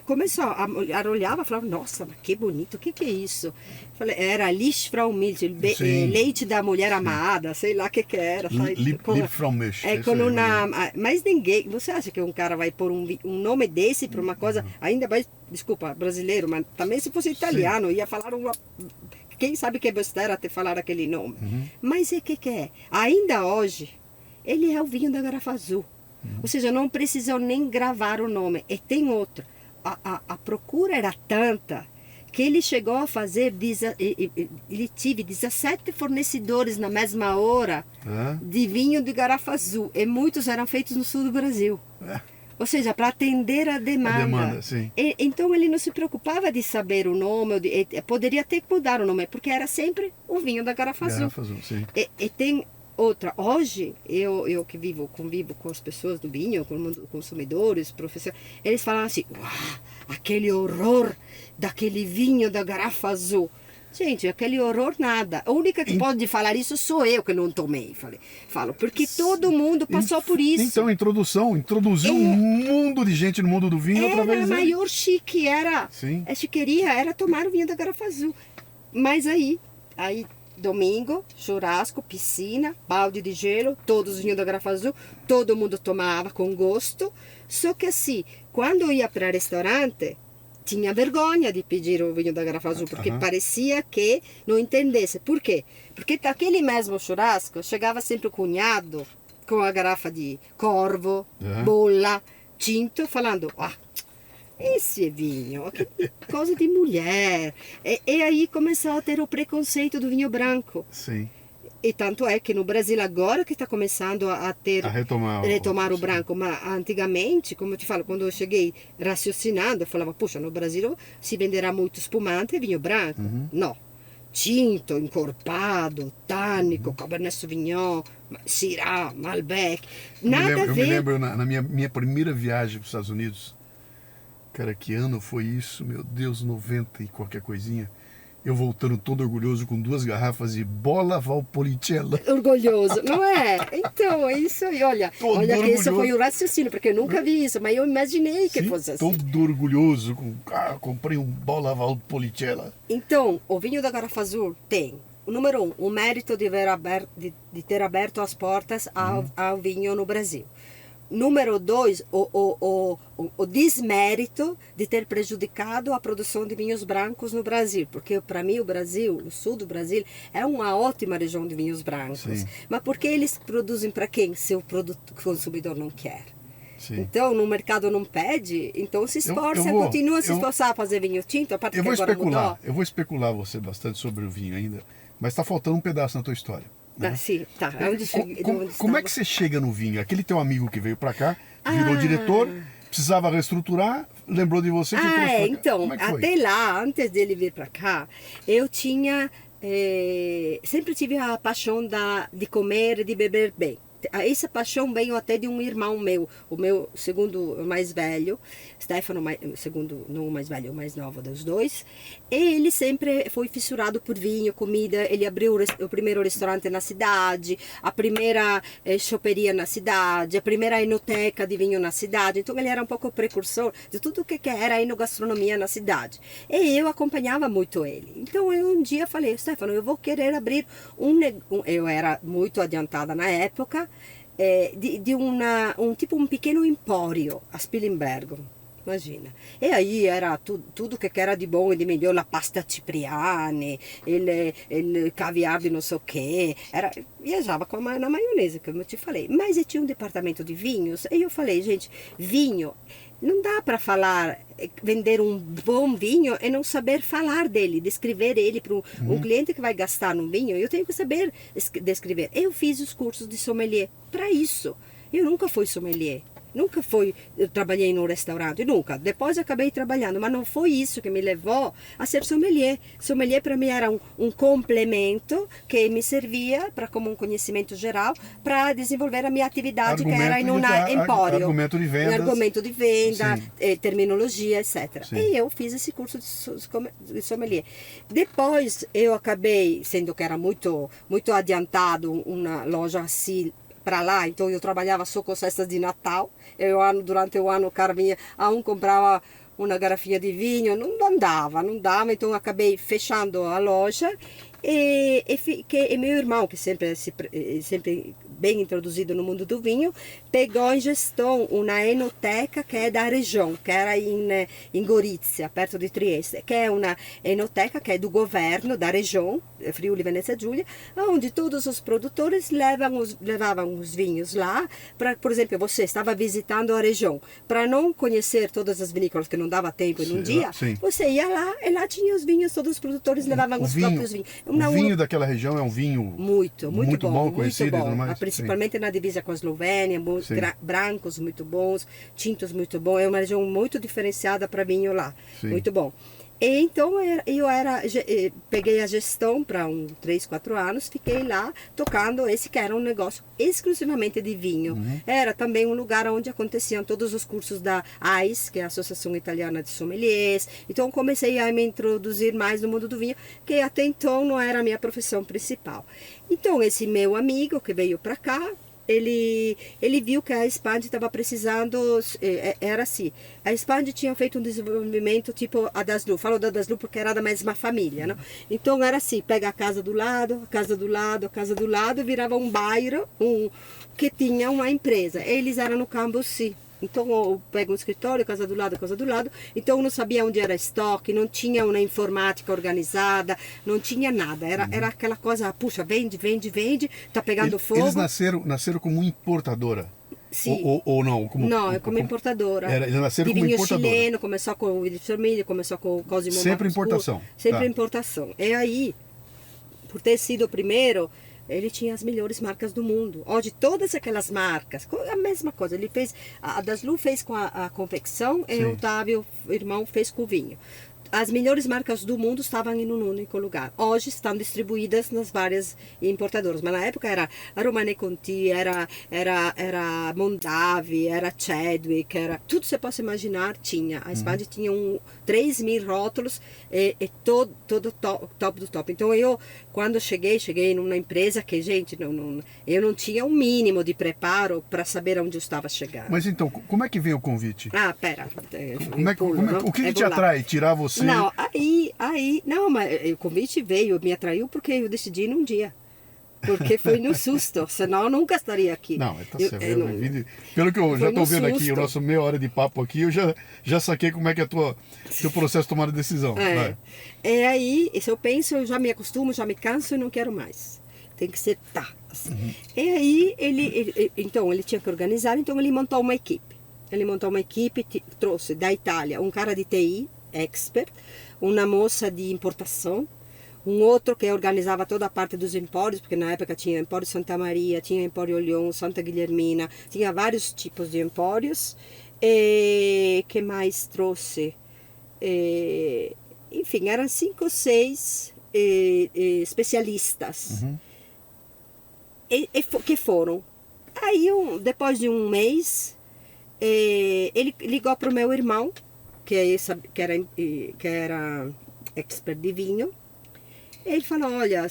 Speaker 2: começou a olhar e falava, nossa, mas que bonito, o que é isso? Falei, era Liebfraumilch, leite da mulher amada, sei lá o que era.
Speaker 1: Liebfraumilch.
Speaker 2: Mas ninguém, você acha que um cara vai pôr um nome desse para uma coisa, ainda mais, desculpa, brasileiro, mas também se fosse italiano, ia falar quem sabe que é besteira até falar aquele nome. Mas o que é? Ainda hoje, ele é o vinho da garrafa azul. Ou seja, não precisou nem gravar o nome. E tem outro. A procura era tanta que ele chegou a fazer, ele tive 17 fornecedores na mesma hora de vinho de garrafa azul. E muitos eram feitos no sul do Brasil. Ou seja, para atender a demanda.
Speaker 1: A demanda, sim.
Speaker 2: Então ele não se preocupava de saber o nome, poderia até mudar o nome, porque era sempre o vinho da Garrafa Azul.
Speaker 1: Garrafa Azul, sim.
Speaker 2: E tem outra. Hoje, eu que convivo com as pessoas do vinho, com os consumidores, professores, eles falam assim, uau, aquele horror daquele vinho da Garrafa Azul. Gente, aquele horror nada. A única que pode falar isso sou eu que não tomei. Falo, porque todo mundo passou por isso.
Speaker 1: Então, introduziu um mundo de gente no mundo do vinho através
Speaker 2: dele. Era a maior chique, a chiqueria era tomar o vinho da Garrafa Azul. Mas aí, domingo, churrasco, piscina, balde de gelo, todos os vinhos da Garrafa Azul, todo mundo tomava com gosto. Só que assim, quando eu ia para restaurante, tinha vergonha de pedir o vinho da Garrafa Azul, porque parecia que não entendesse. Por quê? Porque naquele mesmo churrasco, chegava sempre o cunhado com a garrafa de Corvo, Bolla, Tinto, falando, esse é vinho, que coisa de mulher. E aí começou a ter o preconceito do vinho branco.
Speaker 1: Sim.
Speaker 2: E tanto é que no Brasil agora que está começando a retomar o branco, mas antigamente, como eu te falo, quando eu cheguei raciocinando, eu falava, puxa, no Brasil se venderá muito espumante e vinho branco. Não. Tinto, encorpado, tânico, Cabernet Sauvignon, Syrah, Malbec, nada a ver.
Speaker 1: Eu me lembro na minha primeira viagem para os Estados Unidos, cara, que ano foi isso? Meu Deus, 90 e qualquer coisinha. Eu voltando todo orgulhoso com 2 garrafas de Bolla Valpolicella.
Speaker 2: Orgulhoso, não é? Então, é isso aí, olha que isso foi o raciocínio, porque eu nunca vi isso, mas eu imaginei que fosse assim.
Speaker 1: Todo orgulhoso, comprei um Bolla Valpolicella.
Speaker 2: Então, o vinho da Garrafa Azul tem, o número 1, o mérito de ter aberto as portas ao vinho no Brasil. Número 2, o desmérito de ter prejudicado a produção de vinhos brancos no Brasil. Porque, para mim, o sul do Brasil, é uma ótima região de vinhos brancos. Sim. Mas porque eles produzem para quem? Se o consumidor não quer. Sim. Então, no mercado não pede, então se esforça, continua a se esforçar a fazer vinho tinto, a parte que agora mudou.
Speaker 1: Eu vou especular você bastante sobre o vinho ainda, mas está faltando um pedaço na tua história. Né?
Speaker 2: Sim, tá.
Speaker 1: Como é que você chega no vinho? Aquele teu amigo que veio para cá, virou diretor, precisava reestruturar, lembrou de você que trouxe pra cá.
Speaker 2: Então, até lá, antes dele vir para cá, eu tinha sempre tive a paixão de comer e de beber bem. Essa paixão veio até de um irmão meu, o meu segundo mais velho, Stefano, segundo, não o mais velho, o mais novo dos dois. E ele sempre foi fissurado por vinho, comida. Ele abriu o primeiro restaurante na cidade, a primeira choperia na cidade, a primeira enoteca de vinho na cidade. Então ele era um pouco precursor de tudo o que era enogastronomia na cidade. E eu acompanhava muito ele. Então eu um dia falei, Stefano, eu vou querer abrir eu era muito adiantada na época, um pequeno empório a Spilimbergo, imagina. E aí era tudo que era de bom e de melhor, a pasta cipriani, il caviar de não sei o que, viajava na maionese, como eu te falei. Mas eu tinha um departamento de vinhos, e eu falei, gente, vinho, não dá para vender um bom vinho e não saber falar dele, descrever ele para um cliente que vai gastar no vinho. Eu tenho que saber descrever. Eu fiz os cursos de sommelier para isso. Eu nunca fui sommelier. Eu trabalhei no restaurante, nunca. Depois acabei trabalhando, mas não foi isso que me levou a ser sommelier. Sommelier para mim era um complemento que me servia como um conhecimento geral para desenvolver a minha atividade, que era em um empório.
Speaker 1: Argumento de vendas.
Speaker 2: Argumento de venda, terminologia, etc. Sim. E eu fiz esse curso de sommelier. Depois eu acabei, sendo que era muito, muito adiantado, uma loja assim, para lá, então eu trabalhava só com cestas de Natal. Durante o ano o cara vinha, comprava uma garrafinha de vinho, não dava, então eu acabei fechando a loja e meu irmão, que sempre bem introduzido no mundo do vinho, pegou em gestão uma enoteca que é da região, que era em Gorizia, perto de Trieste, que é uma enoteca que é do governo da região, Friuli Venezia Giulia, onde todos os produtores levavam os vinhos lá. Por exemplo, você estava visitando a região, para não conhecer todas as vinícolas, que não dava tempo em um dia, você ia lá e lá tinha os vinhos, todos os produtores levavam os próprios vinhos.
Speaker 1: O vinho daquela região é um vinho muito bom, conhecido e tudo mais.
Speaker 2: principalmente na divisa com a Eslovênia, brancos muito bons, tintos muito bons, é uma região muito diferenciada para vinho lá, muito bom. E então peguei a gestão para 3, 4 anos, fiquei lá tocando esse que era um negócio exclusivamente de vinho. Era também um lugar onde aconteciam todos os cursos da AIS, que é a Associação Italiana de Sommeliers. Então comecei a me introduzir mais no mundo do vinho, que até então não era a minha profissão principal. Então esse meu amigo que veio para cá, ele viu que a Expand estava precisando, era assim, a Expand tinha feito um desenvolvimento tipo a Daslu, falo da Daslu porque era da mesma família, não? Então era assim, pega a casa do lado, a casa do lado, a casa do lado, virava um bairro que tinha uma empresa, eles eram no campus, sim. Então eu pego um escritório, casa do lado, então eu não sabia onde era estoque, não tinha uma informática organizada, não tinha nada, era aquela coisa, puxa, vende, tá pegando fogo.
Speaker 1: Eles nasceram como importadora?
Speaker 2: Sim.
Speaker 1: Ou não?
Speaker 2: Como importadora.
Speaker 1: Eles nasceram como
Speaker 2: vinho
Speaker 1: importadora.
Speaker 2: chileno, começou com o Willy Vermelho, começou com o Cosimo
Speaker 1: Sempre
Speaker 2: Marcos
Speaker 1: importação.
Speaker 2: Puro, sempre importação. E aí, por ter sido o primeiro, ele tinha as melhores marcas do mundo. Hoje, todas aquelas marcas, a mesma coisa. Ele fez, a Daslu fez com a confecção e o Otávio, o irmão, fez com o vinho. As melhores marcas do mundo estavam em um único lugar. Hoje estão distribuídas nas várias importadoras. Mas na época era a Romanée Conti, era Mondavi, era Chadwick, era tudo que você possa imaginar tinha. A Expand tinha 3.000 rótulos e todo top do top. Então eu, quando cheguei numa empresa que, gente, eu não tinha um mínimo de preparo para saber onde eu estava chegando.
Speaker 1: Mas então, como é que veio o convite?
Speaker 2: Pera.
Speaker 1: O que te atrai? Tirar você?
Speaker 2: Não, não, mas o convite me atraiu porque eu decidi num dia. Porque foi no susto, senão eu nunca estaria aqui.
Speaker 1: Não, tá certo. Pelo que eu já estou vendo aqui, o nosso meia hora de papo aqui, eu já saquei como é que é seu processo de tomar a decisão.
Speaker 2: E aí, se eu penso, eu já me acostumo, já me canso e não quero mais. Tem que ser assim. E aí, ele tinha que organizar, então ele montou uma equipe. Trouxe da Itália um cara de TI, expert, uma moça de importação, um outro que organizava toda a parte dos empórios, porque na época tinha Empório Santa Maria, tinha Empório Lyon, Santa Guilhermina, tinha vários tipos de empórios. E que mais trouxe? Enfim, eram 5 ou 6 especialistas que foram. Aí, depois de um mês, ele ligou para o meu irmão, que era expert de vinho. Ele falou: olha,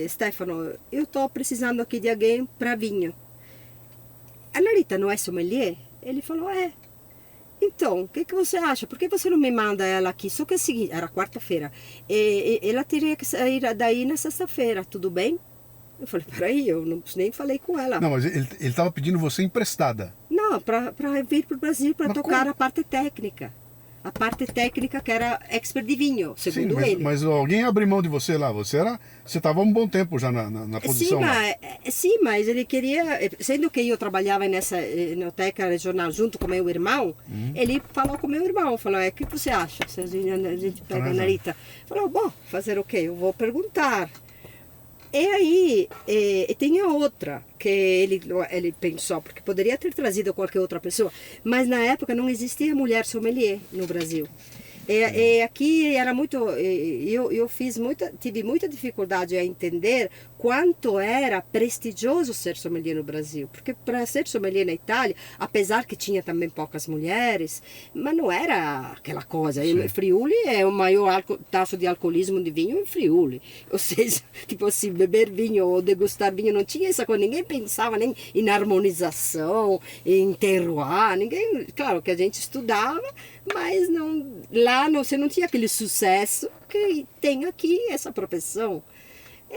Speaker 2: Stefano, eu estou precisando aqui de alguém para vinho. A Narita não é sommelier? Ele falou: então, o que você acha? Por que você não me manda ela aqui? Só que é o seguinte, era quarta-feira, ela teria que sair daí na sexta-feira, tudo bem? Eu falei: peraí, eu nem falei com ela.
Speaker 1: Não, mas ele estava pedindo você emprestada.
Speaker 2: Não, para vir para o Brasil para tocar a parte técnica. A parte técnica que era expert de vinho, segundo ele.
Speaker 1: Mas alguém abriu mão de você lá? Você estava há um bom tempo já na posição lá.
Speaker 2: Sim, mas ele queria, sendo que eu trabalhava nessa enoteca regional junto com meu irmão, ele falou com meu irmão, falou: o que você acha? Se a gente pega a Narita. Falou: bom, fazer o quê? Eu vou perguntar. E aí, tinha outra que ele pensou, porque poderia ter trazido qualquer outra pessoa, mas na época não existia mulher sommelier no Brasil. Aqui era muito, eu tive muita dificuldade a entender quanto era prestigioso ser sommelier no Brasil, porque para ser sommelier na Itália, apesar que tinha também poucas mulheres, mas não era aquela coisa. Friuli é o maior taxa de alcoolismo de vinho em Friuli, ou seja, tipo assim, beber vinho ou degustar vinho não tinha essa coisa, ninguém pensava nem em harmonização, em terroir, ninguém, claro que a gente estudava, mas lá você não tinha aquele sucesso que tem aqui, essa profissão.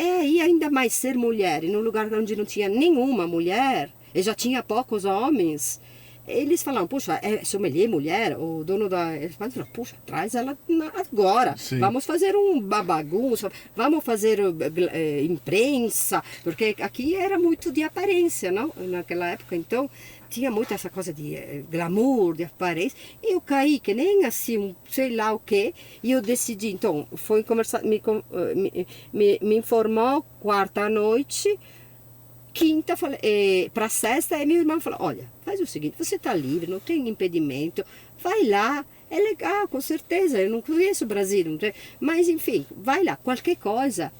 Speaker 2: E ainda mais ser mulher, em um lugar onde não tinha nenhuma mulher, e já tinha poucos homens, eles falaram: puxa, é sommelier mulher? O dono da Espanha falou: puxa, traz ela agora. Sim. Vamos fazer uma bagunça, vamos fazer imprensa, porque aqui era muito de aparência, não? Naquela época, então tinha muito essa coisa de glamour, de aparência. E eu caí que nem assim, sei lá o quê, e eu decidi, então, foi conversar, me informou quarta à noite quinta, para sexta, aí meu irmão falou, olha, faz o seguinte, você está livre, não tem impedimento, vai lá, é legal, com certeza, eu não conheço o Brasil, não tem, mas enfim, vai lá, qualquer coisa,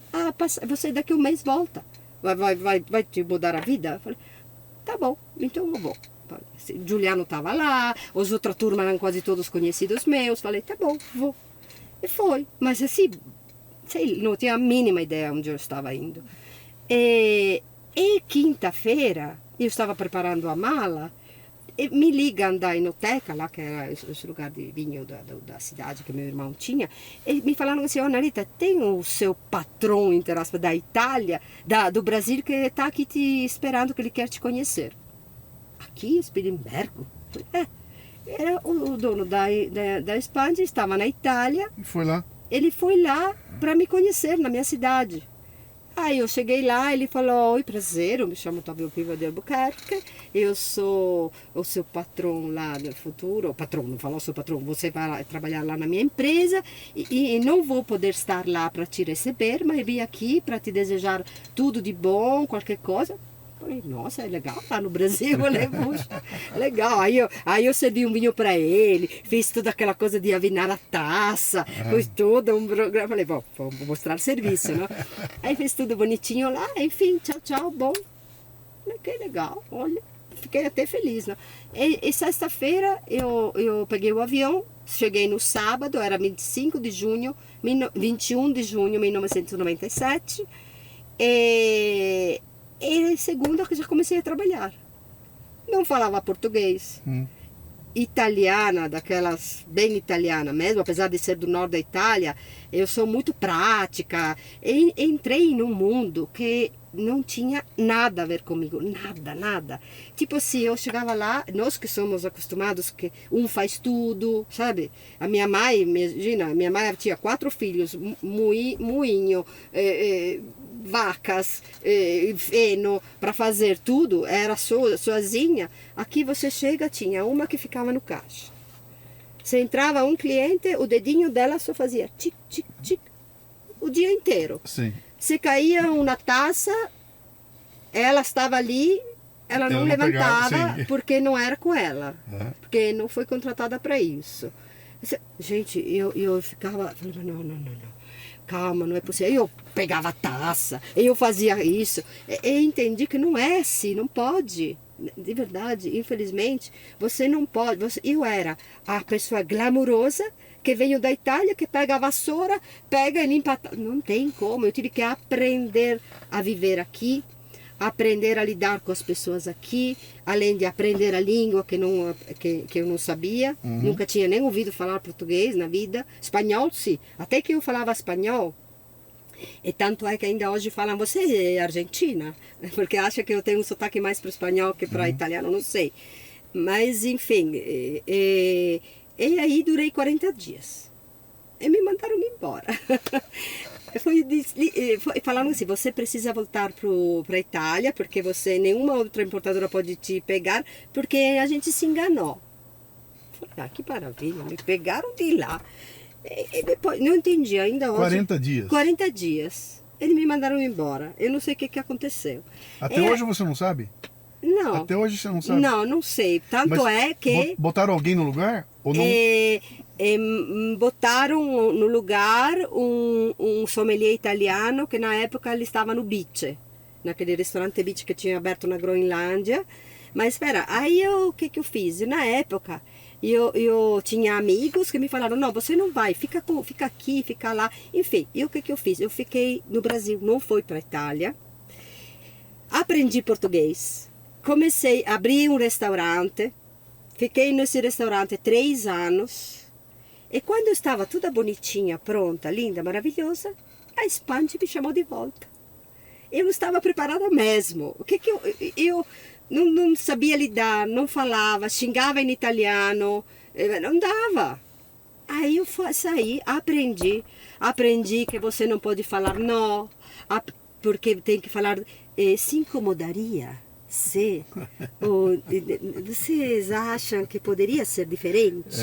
Speaker 2: você daqui a um mês volta, vai te mudar a vida? Eu falei, tá bom, então eu vou. Juliano estava lá, os outras turmas eram quase todos conhecidos meus, falei, tá bom, vou. E foi, mas assim, não tinha a mínima ideia onde eu estava indo. E quinta-feira, eu estava preparando a mala, e me liga da Enoteca, lá que era esse lugar de vinho da cidade que meu irmão tinha, e me falaram assim, oh, Narita, tem o seu patrão, entre aspas, da Itália, do Brasil, que está aqui te esperando, que ele quer te conhecer. Aqui, Spilimbergo? Era o dono da Espanha, estava na Itália.
Speaker 1: E foi lá?
Speaker 2: Ele foi lá para me conhecer na minha cidade. Aí eu cheguei lá, ele falou, oi, prazer, eu me chamo Otávio Piva de Albuquerque, eu sou o seu patrão lá do futuro, patrão, não falou seu patrão, você vai trabalhar lá na minha empresa e não vou poder estar lá para te receber, mas vim aqui para te desejar tudo de bom, qualquer coisa. Falei, nossa, é legal estar no Brasil, né? Puxa, legal. Aí eu servi um vinho para ele, fiz toda aquela coisa de avinar a taça, fiz todo um programa. Falei, bom, vou mostrar serviço, né? Aí fiz tudo bonitinho lá, enfim, tchau, tchau, bom. Falei, que legal, olha, fiquei até feliz, né? E sexta-feira eu peguei o avião, cheguei no sábado, era 21 de junho de 1997, e segunda que já comecei a trabalhar. Não falava português. Italiana, daquelas bem italiana mesmo, apesar de ser do norte da Itália, eu sou muito prática. Entrei num mundo que não tinha nada a ver comigo, nada. Tipo assim, eu chegava lá, nós que somos acostumados que um faz tudo, sabe? A minha mãe, imagina, minha mãe tinha 4 filhos, moinho, vacas, feno, para fazer tudo, era sozinha. Aqui você chega, tinha uma que ficava no caixa. Se entrava um cliente, o dedinho dela só fazia tic, tic, tic, o dia inteiro.
Speaker 1: Sim.
Speaker 2: Se caía uma taça, ela estava ali, ela não levantava,
Speaker 1: pegava,
Speaker 2: porque não era com ela, porque não foi contratada para isso. Gente, eu ficava, não. Calma, não é possível. Eu pegava a taça, eu fazia isso. Eu entendi que não é assim, não pode. De verdade, infelizmente, você não pode. Eu era a pessoa glamurosa que veio da Itália, que pega a vassoura, pega e limpa. Não tem como. Eu tive que aprender a viver aqui, aprender a lidar com as pessoas aqui, além de aprender a língua que eu não sabia, nunca tinha nem ouvido falar português na vida, espanhol sim, até que eu falava espanhol, e tanto é que ainda hoje falam, você é argentina? Porque acha que eu tenho um sotaque mais para espanhol que para italiano, não sei, mas enfim, e aí durei 40 dias, e me mandaram embora. Falaram assim, você precisa voltar para a Itália, porque nenhuma outra importadora pode te pegar, porque a gente se enganou. Falei, que maravilha, me pegaram de lá. E depois, não entendi ainda hoje.
Speaker 1: 40 dias.
Speaker 2: 40 dias. Eles me mandaram embora. Eu não sei o que aconteceu.
Speaker 1: Até hoje você não sabe?
Speaker 2: Não.
Speaker 1: Até hoje você não sabe?
Speaker 2: Não sei. Tanto
Speaker 1: Mas
Speaker 2: é que...
Speaker 1: botaram alguém no lugar? Ou não?
Speaker 2: Botaram no lugar um sommelier italiano que na época ele estava no Beach, naquele restaurante Beach que tinha aberto na Groenlândia. Mas espera, aí o que eu fiz? Na época eu tinha amigos que me falaram, não, você não vai, fica aqui, fica lá. Enfim, e o que eu fiz? Eu fiquei no Brasil, não fui para a Itália, aprendi português, comecei a abrir um restaurante, fiquei nesse restaurante 3 anos. E quando eu estava toda bonitinha, pronta, linda, maravilhosa, a Espanha me chamou de volta. Eu não estava preparada mesmo. Eu não sabia lidar, não falava, xingava em italiano, não dava. Aí eu saí, aprendi que você não pode falar não, porque tem que falar, se incomodaria. Sim. Vocês acham que poderia ser diferente?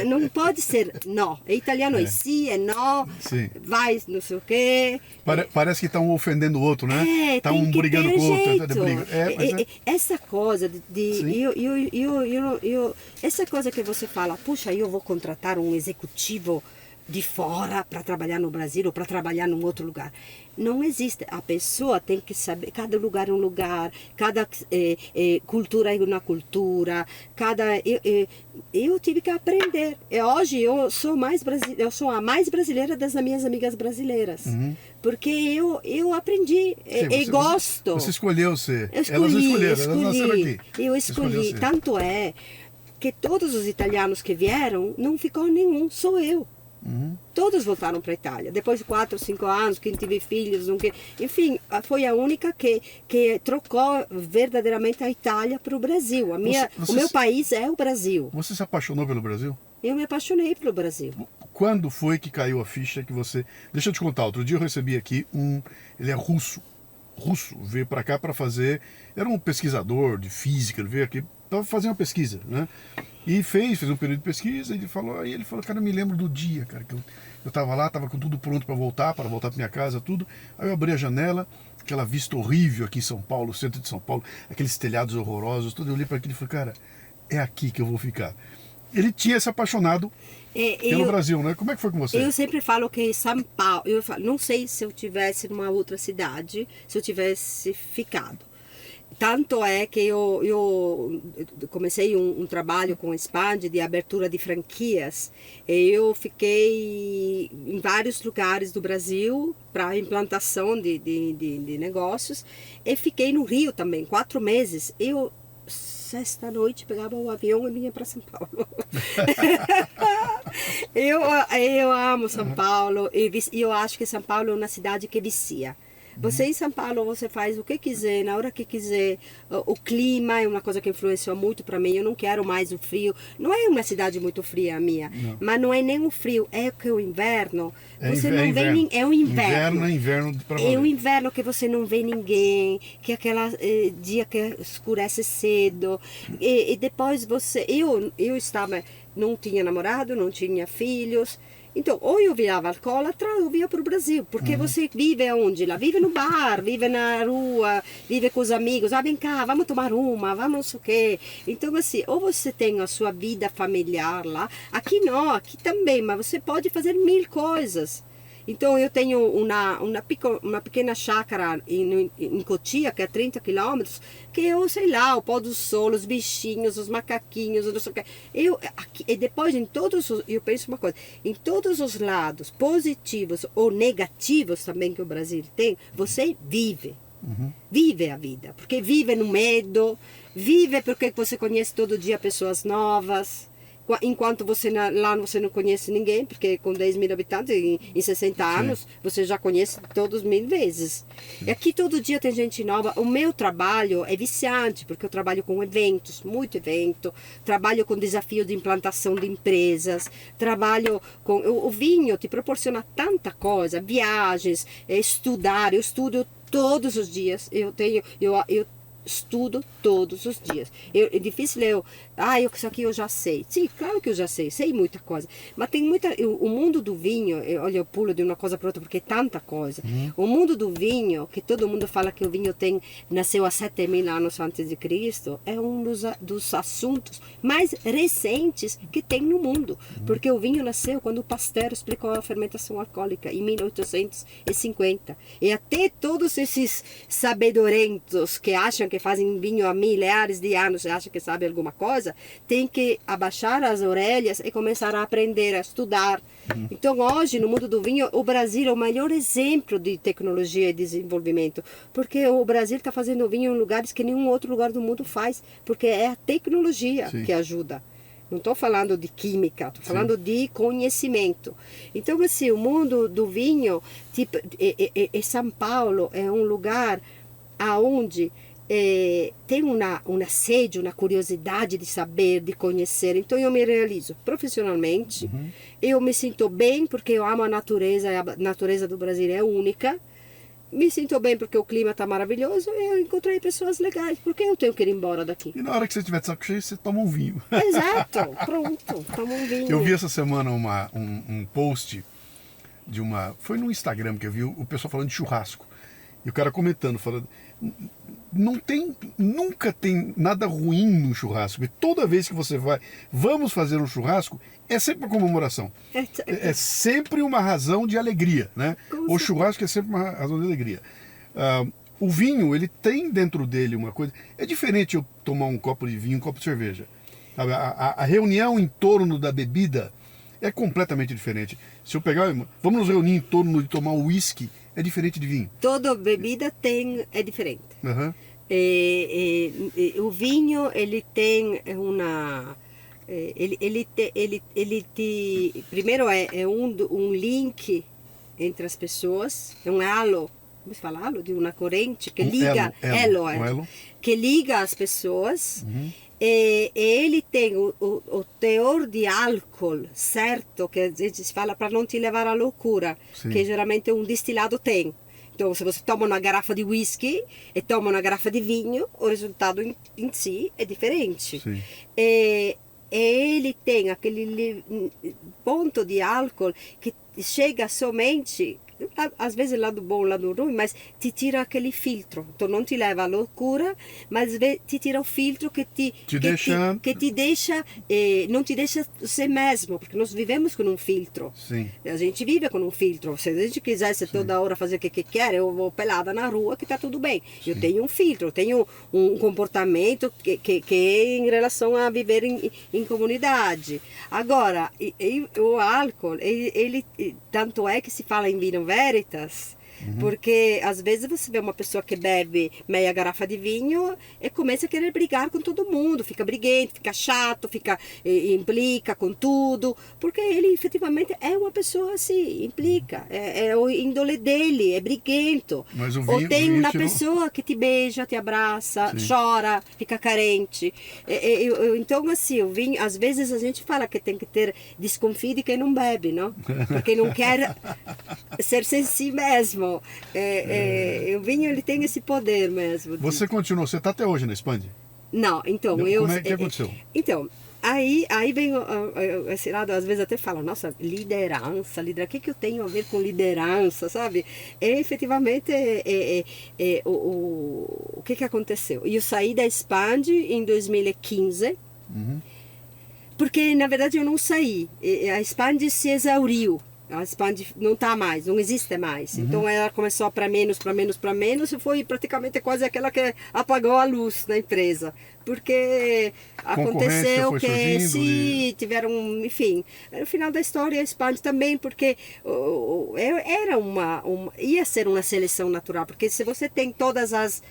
Speaker 2: Não pode ser não. É italiano é sim, é não,
Speaker 1: Sim.
Speaker 2: vai, não sei o quê.
Speaker 1: Parece que estão ofendendo o outro, né? Estão
Speaker 2: tem que
Speaker 1: brigando
Speaker 2: ter
Speaker 1: com o outro.
Speaker 2: jeito. Essa coisa essa coisa que você fala, puxa, eu vou contratar um executivo de fora para trabalhar no Brasil ou para trabalhar num outro lugar. Não existe. A pessoa tem que saber, cada lugar é um lugar, cada cultura é uma cultura, eu tive que aprender. Hoje eu sou a mais brasileira das minhas amigas brasileiras. Porque eu aprendi e gosto.
Speaker 1: Você escolheu ser.
Speaker 2: Elas
Speaker 1: escolheram, elas nasceram aqui.
Speaker 2: Eu escolhi. Tanto é que todos os italianos que vieram, não ficou nenhum, sou eu. Todos voltaram para a Itália. Depois de 4 ou 5 anos, quem teve filhos, enfim, foi a única que trocou verdadeiramente a Itália para o Brasil. O meu país é o Brasil.
Speaker 1: Você se apaixonou pelo Brasil?
Speaker 2: Eu me apaixonei pelo Brasil.
Speaker 1: Quando foi que caiu a ficha que você... Deixa eu te contar, outro dia eu recebi aqui ele é russo, veio para cá para fazer... Era um pesquisador de física, ele veio aqui para fazer uma pesquisa, né? E fez um período de pesquisa, e ele falou, cara, eu me lembro do dia, cara, que eu tava lá, tava com tudo pronto para voltar para minha casa, tudo. Aí eu abri a janela, aquela vista horrível aqui em São Paulo, centro de São Paulo, aqueles telhados horrorosos, tudo. Eu olhei para aquilo e falei, cara, é aqui que eu vou ficar. Ele tinha se apaixonado pelo Brasil, né? Como é que foi com você?
Speaker 2: Eu sempre falo que São Paulo, não sei se eu tivesse numa outra cidade, se eu tivesse ficado. Tanto é que eu comecei um trabalho com a Expand de abertura de franquias. Eu fiquei em vários lugares do Brasil para implantação de negócios. E fiquei no Rio também, 4 meses. Eu, sexta-noite, pegava o avião e vinha para São Paulo. eu amo São Paulo e eu acho que São Paulo é uma cidade que vicia. Você em São Paulo, você faz o que quiser, na hora que quiser. O clima é uma coisa que influenciou muito para mim. Eu não quero mais o frio. Não é uma cidade muito fria a minha, mas não é nem o frio. É que o inverno, você não vê ninguém. É o inverno.
Speaker 1: Inverno para valer.
Speaker 2: É o inverno que você não vê ninguém, que é aquela dia que escurece cedo. E depois você... Eu estava... Não tinha namorado, não tinha filhos. Então, ou eu virava alcoólatra ou eu vinha para o Brasil. Porque você vive onde? Lá vive no bar, vive na rua, vive com os amigos. Vem cá, vamos tomar uma, vamos não sei o quê. Então, assim, ou você tem a sua vida familiar lá. Aqui não, aqui também, mas você pode fazer 1000 coisas. Então, eu tenho uma pequena chácara em Cotia, que é 30 quilômetros, que eu, sei lá, o pôr do sol, os bichinhos, os macaquinhos, não sei o que. E depois, eu penso uma coisa, em todos os lados, positivos ou negativos também que o Brasil tem, você vive. Vive a vida, porque vive no medo, vive porque você conhece todo dia pessoas novas. Enquanto lá você não conhece ninguém, porque com 10.000 habitantes, em 60 anos, você já conhece todos 1000 vezes. E aqui todo dia tem gente nova. O meu trabalho é viciante, porque eu trabalho com eventos, muito evento, trabalho com desafio de implantação de empresas, trabalho com... O vinho te proporciona tanta coisa, viagens, estudar, eu estudo todos os dias, eu estudo todos os dias. É difícil isso aqui eu já sei. Sim, claro que eu já sei muita coisa. Mas tem o mundo do vinho, olha, eu pulo de uma coisa para outra porque é tanta coisa. O mundo do vinho, que todo mundo fala que o vinho nasceu há 7.000 anos antes de Cristo, é um dos assuntos mais recentes que tem no mundo. Porque o vinho nasceu quando o Pasteur explicou a fermentação alcoólica, em 1850. E até todos esses sabedorentos que acham que fazem vinho há milhares de anos e acham que sabem alguma coisa, tem que abaixar as orelhas e começar a aprender, a estudar. Então hoje, no mundo do vinho, o Brasil é o maior exemplo de tecnologia e desenvolvimento, porque o Brasil está fazendo vinho em lugares que nenhum outro lugar do mundo faz, porque é a tecnologia que ajuda. Não estou falando de química, estou falando de conhecimento. Então, assim, o mundo do vinho, São Paulo é um lugar aonde tem uma sede, uma curiosidade de saber, de conhecer. Então eu me realizo profissionalmente, eu me sinto bem porque eu amo a natureza do Brasil é única, me sinto bem porque o clima está maravilhoso e eu encontrei pessoas legais. Por que eu tenho que ir embora daqui?
Speaker 1: E na hora que você estiver de saco cheio, você toma um vinho.
Speaker 2: Exato, pronto, toma um vinho.
Speaker 1: Eu vi essa semana um post de uma... Foi no Instagram que eu vi o pessoal falando de churrasco. E o cara comentando, falando... Nunca tem nada ruim no churrasco. E toda vez que você vamos fazer um churrasco, é sempre uma comemoração. É sempre uma razão de alegria, né? O churrasco é sempre uma razão de alegria. O vinho, ele tem dentro dele uma coisa... É diferente eu tomar um copo de vinho, um copo de cerveja. A reunião em torno da bebida é completamente diferente. Se eu pegar... Vamos nos reunir em torno de tomar um uísque, é diferente de vinho.
Speaker 2: Toda bebida é diferente.
Speaker 1: Uhum.
Speaker 2: O vinho, ele tem uma... Ele primeiro é um link entre as pessoas, é um halo, como se fala halo? De uma corrente que liga, elo, que liga as pessoas.
Speaker 1: Uhum.
Speaker 2: E ele tem o teor de álcool certo, que a gente fala para não te levar à loucura,
Speaker 1: Sim.
Speaker 2: que geralmente um destilado tem. Então, se você toma uma garrafa de whisky e toma uma garrafa de vinho, o resultado em si é diferente.
Speaker 1: Sim.
Speaker 2: E ele tem aquele ponto de álcool que chega somente, às vezes lado bom, lado ruim, mas te tira aquele filtro. Então não te leva à loucura, mas te tira o filtro que te deixa, não te deixa ser mesmo, porque nós vivemos com um filtro.
Speaker 1: Sim.
Speaker 2: A gente vive com um filtro. Se a gente quisesse toda hora fazer o que quer, eu vou pelada na rua que está tudo bem. Sim. Eu tenho um filtro, eu tenho um comportamento que é em relação a viver em comunidade. Agora, o álcool, ele tanto é que se fala em vino veritas, porque às vezes você vê uma pessoa que bebe meia garrafa de vinho e começa a querer brigar com todo mundo, fica briguento, fica chato, implica com tudo, porque ele efetivamente é uma pessoa assim, implica, é o índole dele, é briguento.
Speaker 1: Mas o vinho,
Speaker 2: ou tem uma pessoa que te beija, te abraça, sim, chora, fica carente. Então assim, o vinho, às vezes a gente fala que tem que ter desconfio de quem não bebe, não? Porque não quer ser sem si mesmo. O vinho, ele tem esse poder mesmo.
Speaker 1: Você continuou, você está até hoje na Espanha?
Speaker 2: Não, então
Speaker 1: Como é que aconteceu?
Speaker 2: Então, aí vem esse lado, às vezes até fala, nossa, liderança, o que eu tenho a ver com liderança, sabe? Efetivamente, o que aconteceu? Eu saí da Espanha em 2015, porque na verdade eu não saí, a Espanha se exauriu. A Espanha não está mais, não existe mais. Então ela começou para menos e foi praticamente quase aquela que apagou a luz da empresa. Porque aconteceu que tiveram, enfim, no final da história a Espanha também, porque era ia ser uma seleção natural, porque se você tem todas as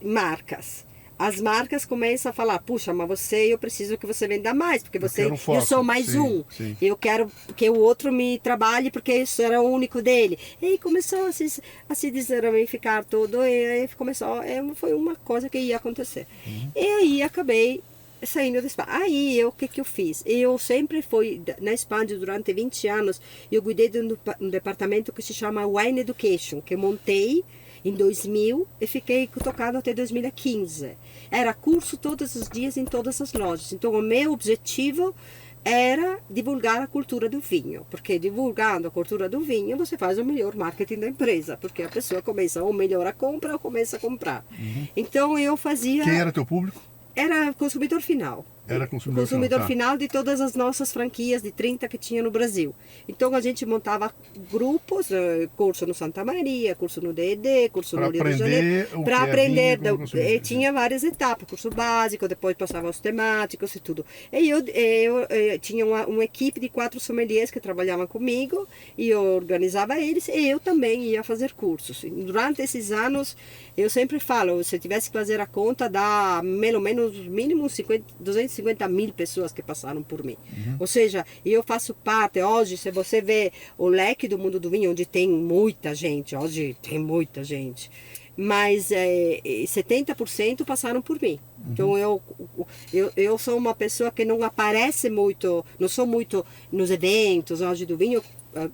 Speaker 2: marcas, as marcas começam a falar, puxa, mas eu preciso que você venda mais, porque eu sou mais sim. Eu quero que o outro me trabalhe, porque isso era o único dele. E aí começou a se desramificar tudo, e aí foi uma coisa que ia acontecer. E aí acabei saindo da Espanha. Aí o que eu fiz? Eu sempre fui na Espanha durante 20 anos, eu cuidei de um departamento que se chama Wine Education, que eu montei em 2000 e fiquei tocando até 2015. Era curso todos os dias em todas as lojas. Então, o meu objetivo era divulgar a cultura do vinho. Porque divulgando a cultura do vinho, você faz o melhor marketing da empresa. Porque a pessoa começa ou melhor a compra ou começa a comprar. Então, eu fazia...
Speaker 1: Quem era teu público?
Speaker 2: Era consumidor final.
Speaker 1: Era consumidor
Speaker 2: final de todas as nossas franquias de 30 que tinha no Brasil. Então a gente montava grupos, curso no Santa Maria, curso no DED, curso no Rio de Janeiro, para aprender. Tinha várias etapas, curso básico, depois passava os temáticos e tudo. E eu tinha uma equipe de 4 sommeliers que trabalhavam comigo e eu organizava eles e eu também ia fazer cursos. Durante esses anos, eu sempre falo, se eu tivesse que fazer a conta, dá pelo menos mínimo 250 mil pessoas que passaram por mim. Ou seja, eu faço parte, hoje, se você vê o leque do mundo do vinho, onde tem muita gente, hoje tem muita gente, mas 70% passaram por mim. Então eu sou uma pessoa que não aparece muito, não sou muito nos eventos hoje do vinho,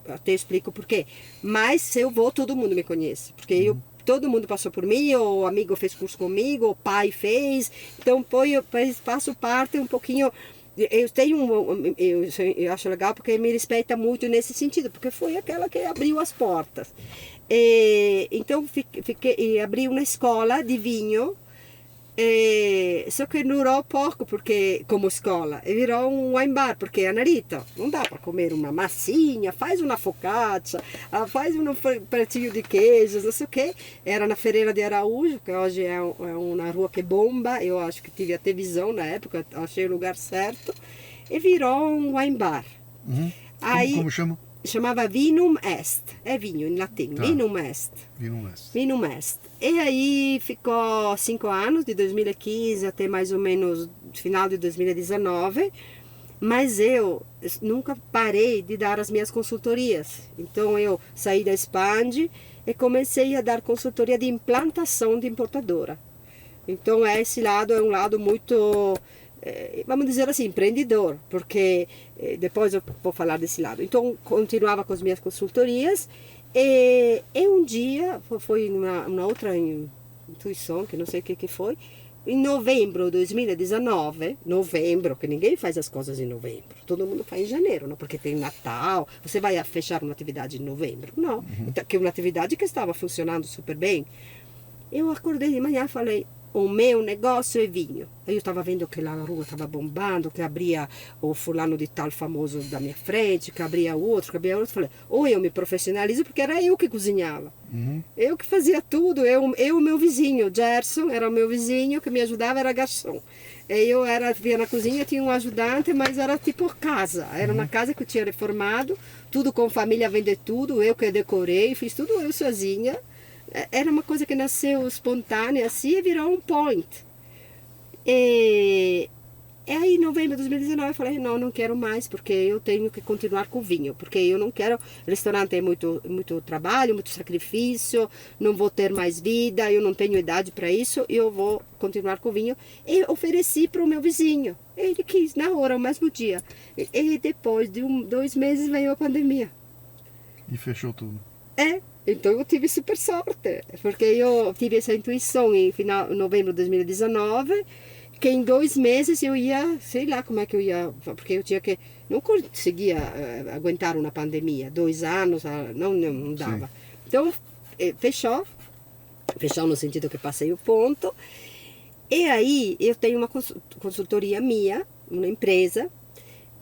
Speaker 2: até explico por quê. Mas se eu vou, todo mundo me conhece, porque todo mundo passou por mim, o amigo fez curso comigo, o pai fez, então eu faço parte um pouquinho. Eu tenho eu acho legal porque me respeita muito nesse sentido, porque foi aquela que abriu as portas. Então abri uma escola de vinho. Só que durou pouco porque como escola e virou um wine bar, porque a Narita não dá para comer uma massinha, faz uma focaccia, faz um pratinho de queijos, não sei o que. Era na Ferreira de Araújo, que hoje é uma rua que bomba. Eu acho que tive até visão na época, achei o lugar certo e virou um wine bar. Aí,
Speaker 1: como chama?
Speaker 2: Chamava Vinum Est, é vinho em latim,
Speaker 1: Tá.
Speaker 2: Vinum Est.
Speaker 1: Vinum Est.
Speaker 2: Vinum Est. E aí ficou 5 anos, de 2015 até mais ou menos final de 2019, mas eu nunca parei de dar as minhas consultorias. Então eu saí da Expand e comecei a dar consultoria de implantação de importadora. Então esse lado é um lado muito, vamos dizer assim, empreendedor, porque depois eu vou falar desse lado. Então continuava com as minhas consultorias e um dia, foi uma outra intuição, que não sei o que foi, em novembro de 2019, novembro, que ninguém faz as coisas em novembro, todo mundo faz em janeiro, não? Porque tem Natal, você vai fechar uma atividade em novembro, não, então, que é uma atividade que estava funcionando super bem. Eu acordei de manhã e falei, o meu negócio é vinho. Eu estava vendo que lá na rua estava bombando, que abria o fulano de tal famoso da minha frente, que abria outro. Falei, ou eu me profissionalizo, porque era eu que cozinhava. Eu que fazia tudo. Eu o meu vizinho, Gerson, era o meu vizinho, que me ajudava, era garçom. Eu via na cozinha, tinha um ajudante, mas era tipo casa. Era uma casa que eu tinha reformado, tudo com família, vender tudo. Eu que decorei, fiz tudo eu sozinha. Era uma coisa que nasceu espontânea assim e virou um point. E aí em novembro de 2019 eu falei, não quero mais, porque eu tenho que continuar com vinho, porque eu não quero, restaurante é muito trabalho, muito sacrifício, não vou ter mais vida, eu não tenho idade para isso, eu vou continuar com vinho. E ofereci para o meu vizinho, ele quis na hora, o mesmo dia. E depois de 2 meses veio a pandemia.
Speaker 1: E fechou tudo.
Speaker 2: Então eu tive super sorte, porque eu tive essa intuição em novembro de 2019, que em 2 meses eu ia, sei lá como é que eu ia, porque eu tinha que, não conseguia aguentar uma pandemia, 2 anos, não dava. Sim. Então fechou no sentido que passei o ponto, e aí eu tenho uma consultoria minha, uma empresa,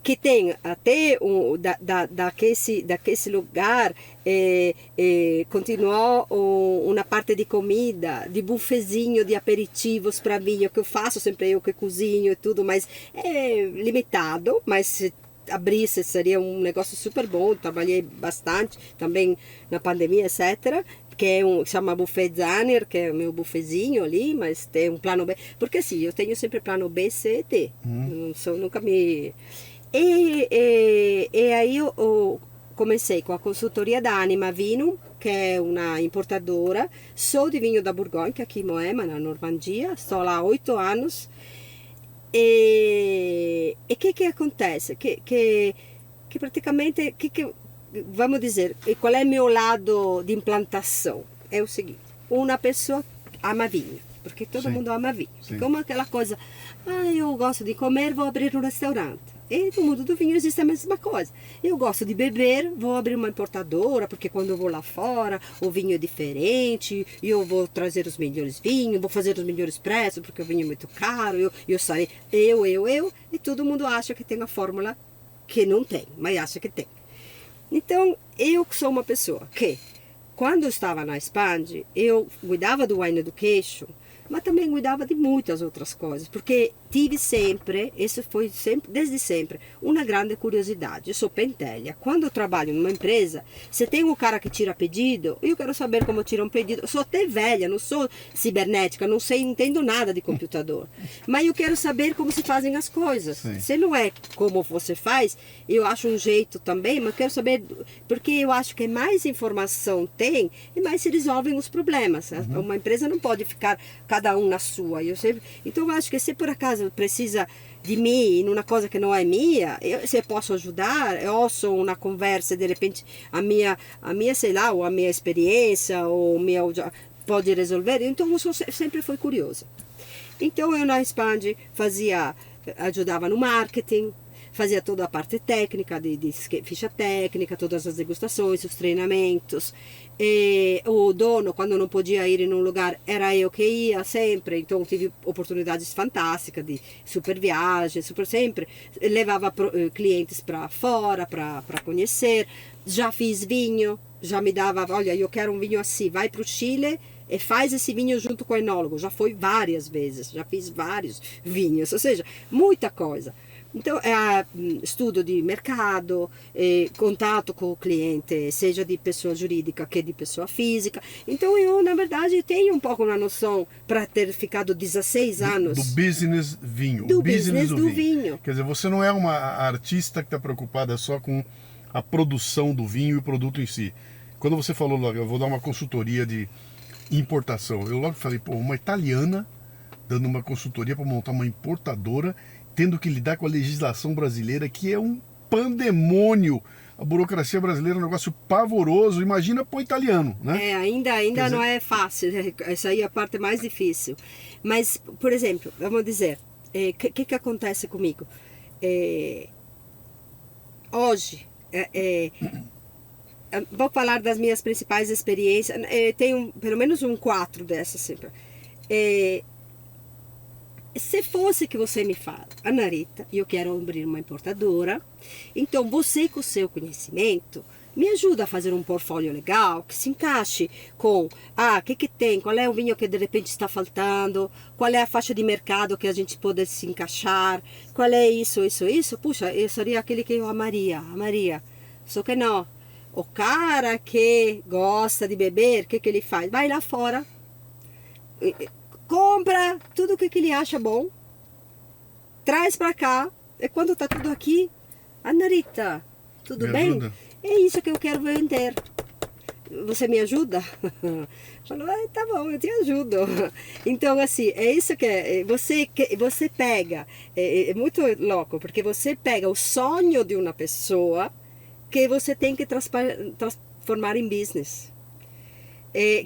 Speaker 2: que tem até daquele lugar, continuou uma parte de comida, de buffetzinho, de aperitivos para vinho, que eu faço sempre eu que cozinho e tudo, mas é limitado, mas se abrisse seria um negócio super bom, trabalhei bastante também na pandemia, etc., que chama Buffet Zanner, que é o meu buffetzinho ali, mas tem um plano B, porque assim, eu tenho sempre plano B, C e D, nunca me... E aí eu comecei com a consultoria da Anima Vinum, que é uma importadora só de vinho da Bourgogne, aqui em Moema, na Normandia. Estou lá há 8 anos. E que acontece? Que praticamente, vamos dizer, qual é o meu lado de implantação? É o seguinte, uma pessoa ama vinho, porque todo mundo ama vinho. Como aquela coisa, eu gosto de comer, vou abrir um restaurante. E no mundo do vinho existe a mesma coisa. Eu gosto de beber, vou abrir uma importadora, porque quando eu vou lá fora, o vinho é diferente, e eu vou trazer os melhores vinhos, vou fazer os melhores preços, porque o vinho é muito caro, eu saio, e todo mundo acha que tem a fórmula que não tem, mas acha que tem. Então, eu sou uma pessoa que, quando eu estava na Expand, eu cuidava do Wine Education, mas também cuidava de muitas outras coisas, porque tive sempre, isso foi sempre, desde sempre, uma grande curiosidade. Eu sou pentelha. Quando eu trabalho numa empresa, se tem um cara que tira pedido, eu quero saber como tira um pedido. Eu sou até velha, não sou cibernética, não entendo nada de computador, mas eu quero saber como se fazem as coisas. Sim. Se não é como você faz, eu acho um jeito também, mas eu quero saber, porque eu acho que mais informação tem, e mais se resolvem os problemas. Uma empresa não pode ficar cada um na sua. Então eu acho que se por acaso precisa de mim em uma coisa que não é minha, se eu posso ajudar, eu ouço uma conversa, de repente a minha, sei lá, ou a minha experiência, ou pode resolver. Então eu sempre fui curiosa. Então eu na Expand ajudava no marketing, fazia toda a parte técnica, de ficha técnica, todas as degustações, os treinamentos. E o dono, quando não podia ir em um lugar, era eu que ia sempre. Então tive oportunidades fantásticas de super viagens, sempre. Levava clientes para fora para conhecer. Já fiz vinho, já me dava, olha, eu quero um vinho assim, vai para o Chile e faz esse vinho junto com o enólogo. Já foi várias vezes, já fiz vários vinhos, ou seja, muita coisa. Então, estudo de mercado, contato com o cliente, seja de pessoa jurídica que de pessoa física. Então, eu, na verdade, tenho um pouco uma noção para ter ficado 16 anos.
Speaker 1: Do business vinho.
Speaker 2: Do business do vinho.
Speaker 1: Quer dizer, você não é uma artista que está preocupada só com a produção do vinho e o produto em si. Quando você falou logo, eu vou dar uma consultoria de importação, eu logo falei, pô, uma italiana dando uma consultoria para montar uma importadora, tendo que lidar com a legislação brasileira, que é um pandemônio. A burocracia brasileira é um negócio pavoroso. Imagina para o italiano, né?
Speaker 2: Ainda não é fácil. Essa aí é a parte mais difícil. Mas, por exemplo, vamos dizer, o que acontece comigo? Hoje, vou falar das minhas principais experiências. Tenho pelo menos 4 dessas sempre. Se fosse que você me fala, Ana Rita, eu quero abrir uma importadora, então você com o seu conhecimento me ajuda a fazer um portfólio legal, que se encaixe com, o que tem, qual é o vinho que de repente está faltando, qual é a faixa de mercado que a gente pode se encaixar, qual é isso, puxa, eu seria aquele que eu amaria. Só que não, o cara que gosta de beber, o que ele faz? Vai lá fora, compra tudo o que ele acha bom, traz para cá, e quando tá tudo aqui, Ana Rita, tudo bem?
Speaker 1: Ajuda.
Speaker 2: É isso que eu quero vender. Você me ajuda? Falou, tá bom, eu te ajudo. Então, assim, é isso que você pega, é muito louco, porque você pega o sonho de uma pessoa que você tem que transformar em business.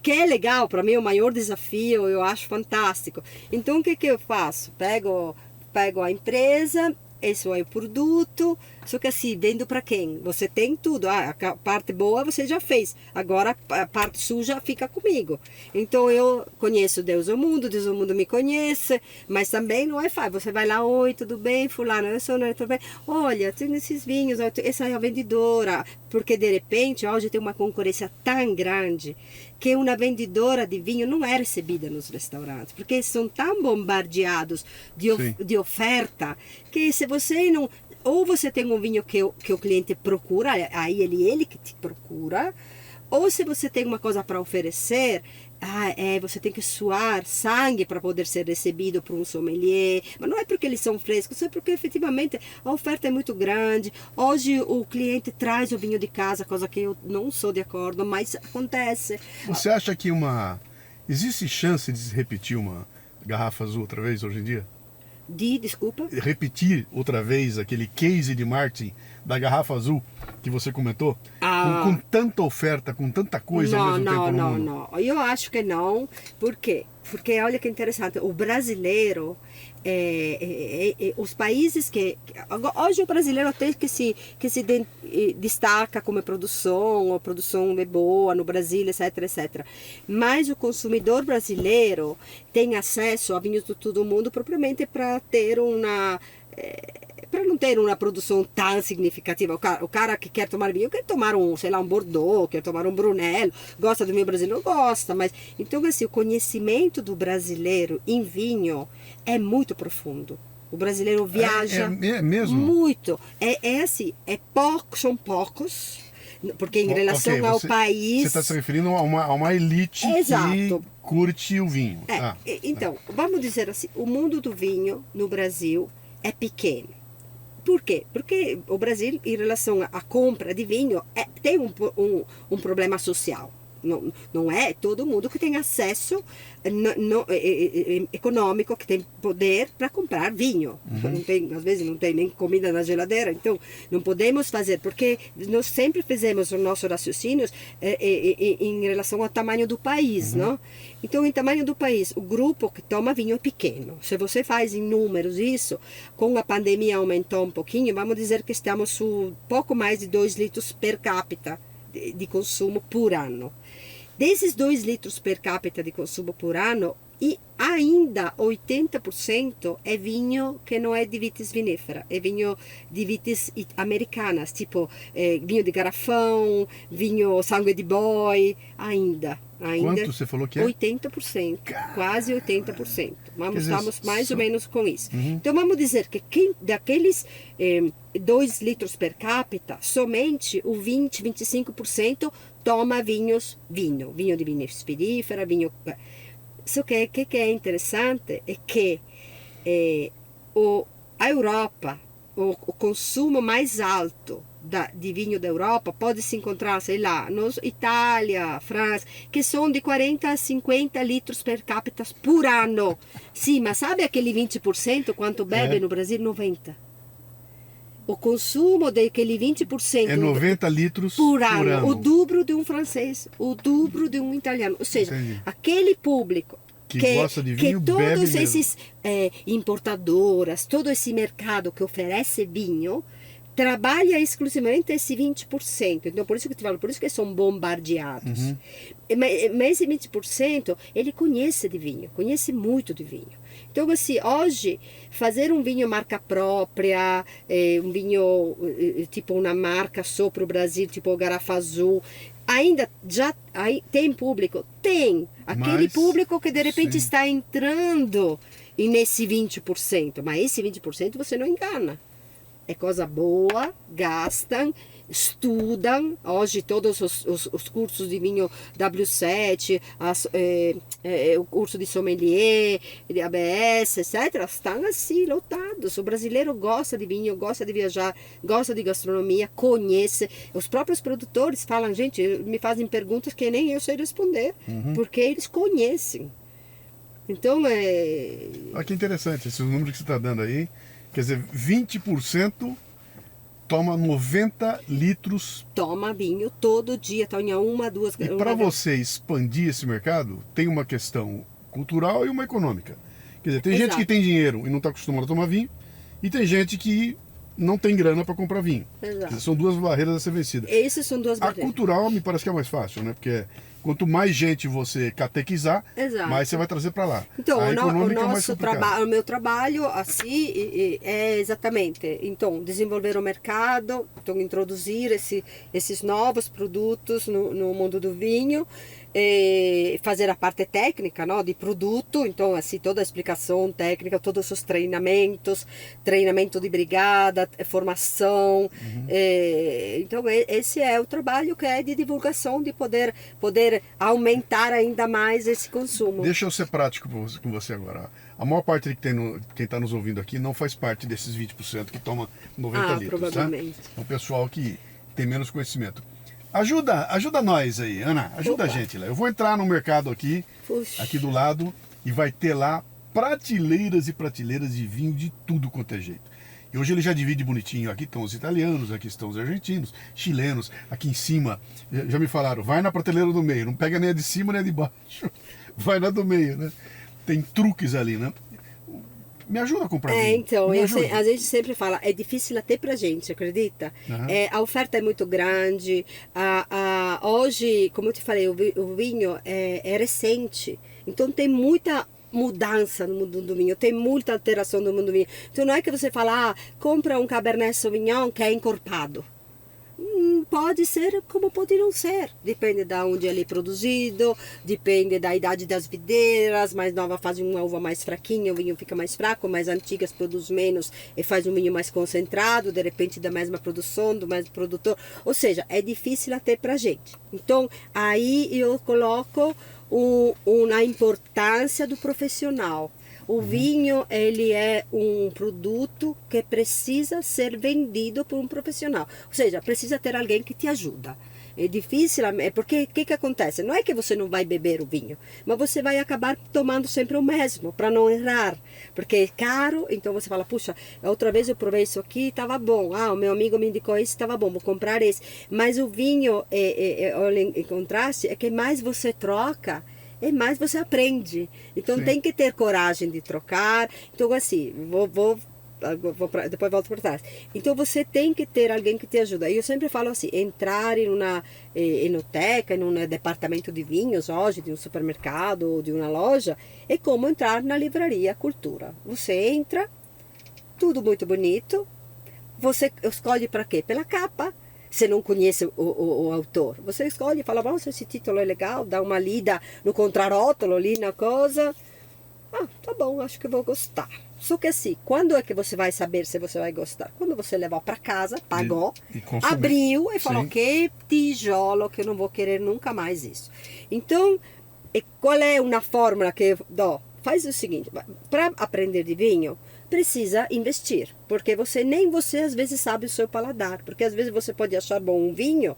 Speaker 2: Que é legal, para mim é o maior desafio, eu acho fantástico. Então o que eu faço? Pego a empresa, esse é o produto, só que assim, vendo para quem? Você tem tudo, a parte boa você já fez, agora a parte suja fica comigo. Então eu conheço Deus o mundo me conhece, mas também não é fácil. Você vai lá, oi, tudo bem, fulano, eu sou, tudo bem? Olha, tem esses vinhos, essa é a vendedora, porque de repente hoje tem uma concorrência tão grande que uma vendedora de vinho não é recebida nos restaurantes, porque são tão bombardeados de oferta, que se você não... Ou você tem um vinho que o cliente procura, aí ele que te procura, ou se você tem uma coisa para oferecer, você tem que suar sangue para poder ser recebido por um sommelier. Mas não é porque eles são frescos, é porque efetivamente a oferta é muito grande. Hoje o cliente traz o vinho de casa, coisa que eu não sou de acordo, mas acontece.
Speaker 1: Você acha que existe chance de se repetir uma garrafa azul outra vez hoje em dia?
Speaker 2: Desculpa?
Speaker 1: Repetir outra vez aquele case de marketing da garrafa azul que você comentou? Com tanta oferta, com tanta coisa ao mesmo tempo no mundo?
Speaker 2: Não. Eu acho que não. Por quê? Porque olha que interessante, o brasileiro, os países hoje o brasileiro tem que se destaca como produção, a produção é boa no Brasil, etc. Mas o consumidor brasileiro tem acesso a vinhos de todo mundo propriamente para ter para não ter uma produção tão significativa. O cara que quer tomar vinho, quer tomar um Bordeaux, quer tomar um Brunello, gosta do vinho brasileiro, gosta, mas então assim, o conhecimento do brasileiro em vinho é muito profundo. O brasileiro viaja
Speaker 1: mesmo?
Speaker 2: muito. São poucos, porque em relação ao país...
Speaker 1: Você está se referindo a uma elite que curte o vinho.
Speaker 2: Então, vamos dizer assim, o mundo do vinho no Brasil é pequeno. Por quê? Porque o Brasil, em relação à compra de vinho, tem um problema social. Não é todo mundo que tem acesso econômico, que tem poder para comprar vinho. Não tem, às vezes não tem nem comida na geladeira, então não podemos fazer, porque nós sempre fizemos os nossos raciocínios em relação ao tamanho do país, não? Então, em tamanho do país, o grupo que toma vinho é pequeno. Se você faz em números isso, com a pandemia aumentou um pouquinho, vamos dizer que estamos com pouco mais de 2 litros per capita de consumo por ano. Desses 2 litros per capita de consumo por ano, e ainda 80% é vinho que não é de vitis vinífera, é vinho de vitis americanas, tipo vinho de garrafão, vinho sangue de boi, ainda.
Speaker 1: Quanto você falou que é?
Speaker 2: 80%, quase 80%. Estamos mais ou menos com isso. Então vamos dizer que daqueles 2 litros per capita, somente o 20-25% toma vinho de vitis vinífera, vinho... Só que o que é interessante é que a Europa, o consumo mais alto de vinho da Europa pode se encontrar, sei lá, Itália, França, que são de 40 a 50 litros per capita por ano. Sim, mas sabe aquele 20% quanto bebe no Brasil? 90%. O consumo daquele 20%
Speaker 1: é 90 litros
Speaker 2: por ano, o dobro de um francês, o dobro de um italiano. Ou seja, aquele público
Speaker 1: que gosta de vinho,
Speaker 2: que todos
Speaker 1: bebe
Speaker 2: esses importadoras, todo esse mercado que oferece vinho, trabalha exclusivamente esse 20%. Então, por isso que eu te falo, por isso que são bombardeados. Mas esse 20%, ele conhece de vinho, conhece muito de vinho. Então, assim, hoje, fazer um vinho marca própria, um vinho tipo uma marca só para o Brasil, tipo o Garrafa Azul, ainda já tem público? Tem. Aquele público que de repente está entrando nesse 20%, mas esse 20% você não engana. É coisa boa, gastam, estudam. Hoje todos os cursos de vinho W7, o curso de sommelier, de ABS, etc., estão assim lotados. O brasileiro gosta de vinho, gosta de viajar, gosta de gastronomia, conhece. Os próprios produtores falam, gente, me fazem perguntas que nem eu sei responder, porque eles conhecem. Então,
Speaker 1: olha que interessante, esses números que você está dando aí. Quer dizer, 20% toma 90 litros.
Speaker 2: Toma vinho todo dia, toma uma, duas...
Speaker 1: E para você expandir esse mercado, tem uma questão cultural e uma econômica. Quer dizer, tem gente que tem dinheiro e não está acostumada a tomar vinho, e tem gente que não tem grana para comprar vinho. Quer dizer, são duas barreiras a ser vencidas.
Speaker 2: Essas são duas barreiras.
Speaker 1: A cultural me parece que é mais fácil, né? Porque quanto mais gente você catequizar, mais você vai trazer para lá.
Speaker 2: Então,
Speaker 1: o
Speaker 2: meu trabalho assim é exatamente, então, desenvolver o mercado, então introduzir esses novos produtos no mundo do vinho, fazer a parte técnica, não, de produto, então assim toda a explicação técnica, todos os treinamentos, treinamento de brigada, formação, então esse é o trabalho que é de divulgação, de poder aumentar ainda mais esse consumo.
Speaker 1: Deixa eu ser prático com você agora. A maior parte que quem está nos ouvindo aqui não faz parte desses 20% que toma 90 litros,
Speaker 2: provavelmente.
Speaker 1: Tá? É o pessoal que tem menos conhecimento. Ajuda nós aí, Ana, ajuda a gente lá. Eu vou entrar no mercado aqui do lado, e vai ter lá prateleiras e prateleiras de vinho de tudo quanto é jeito. E hoje ele já divide bonitinho, aqui estão os italianos, aqui estão os argentinos, chilenos, aqui em cima, já me falaram, vai na prateleira do meio, não pega nem a de cima nem a de baixo, vai na do meio, né? Tem truques ali, né? Me ajuda a comprar vinho.
Speaker 2: Então, a gente sempre fala, é difícil até pra gente, acredita? A oferta é muito grande, hoje, como eu te falei, o vinho é recente, então tem muita mudança no mundo do vinho, tem muita alteração no mundo do vinho. Então não é que você fala, compra um Cabernet Sauvignon que é encorpado. Pode ser como pode não ser, depende de onde ele é produzido, depende da idade das videiras, mais nova faz uma uva mais fraquinha, o vinho fica mais fraco, mais antigas produz menos e faz um vinho mais concentrado, de repente da mesma produção, do mesmo produtor, ou seja, é difícil até pra gente. Então aí eu coloco na importância do profissional. O vinho, ele é um produto que precisa ser vendido por um profissional. Ou seja, precisa ter alguém que te ajuda. É difícil, porque o que acontece? Não é que você não vai beber o vinho, mas você vai acabar tomando sempre o mesmo, para não errar. Porque é caro, então você fala, puxa, outra vez eu provei isso aqui, estava bom. Ah, o meu amigo me indicou esse, estava bom, vou comprar esse. Mas o vinho, em contraste, é que mais você troca, é mais você aprende. Então
Speaker 1: Sim.
Speaker 2: tem que ter coragem de trocar. Então assim, depois volto para trás. Então você tem que ter alguém que te ajuda. Eu sempre falo assim, entrar em uma enoteca, em um departamento de vinhos hoje, de um supermercado ou de uma loja, é como entrar na livraria Cultura. Você entra, tudo muito bonito, você escolhe para quê? Pela capa. Você não conhece o autor. Você escolhe e fala, nossa, esse título é legal, dá uma lida no contrarótulo ali na coisa. Ah, tá bom, acho que eu vou gostar. Só que assim, quando é que você vai saber se você vai gostar? Quando você levar para casa, pagou,
Speaker 1: E consumir.
Speaker 2: abriu e falou,
Speaker 1: Sim.
Speaker 2: que tijolo, que eu não vou querer nunca mais isso. Então, qual é uma fórmula que eu dou? Faz o seguinte, para aprender de vinho, precisa investir. Porque nem você às vezes sabe o seu paladar. Porque às vezes você pode achar bom um vinho,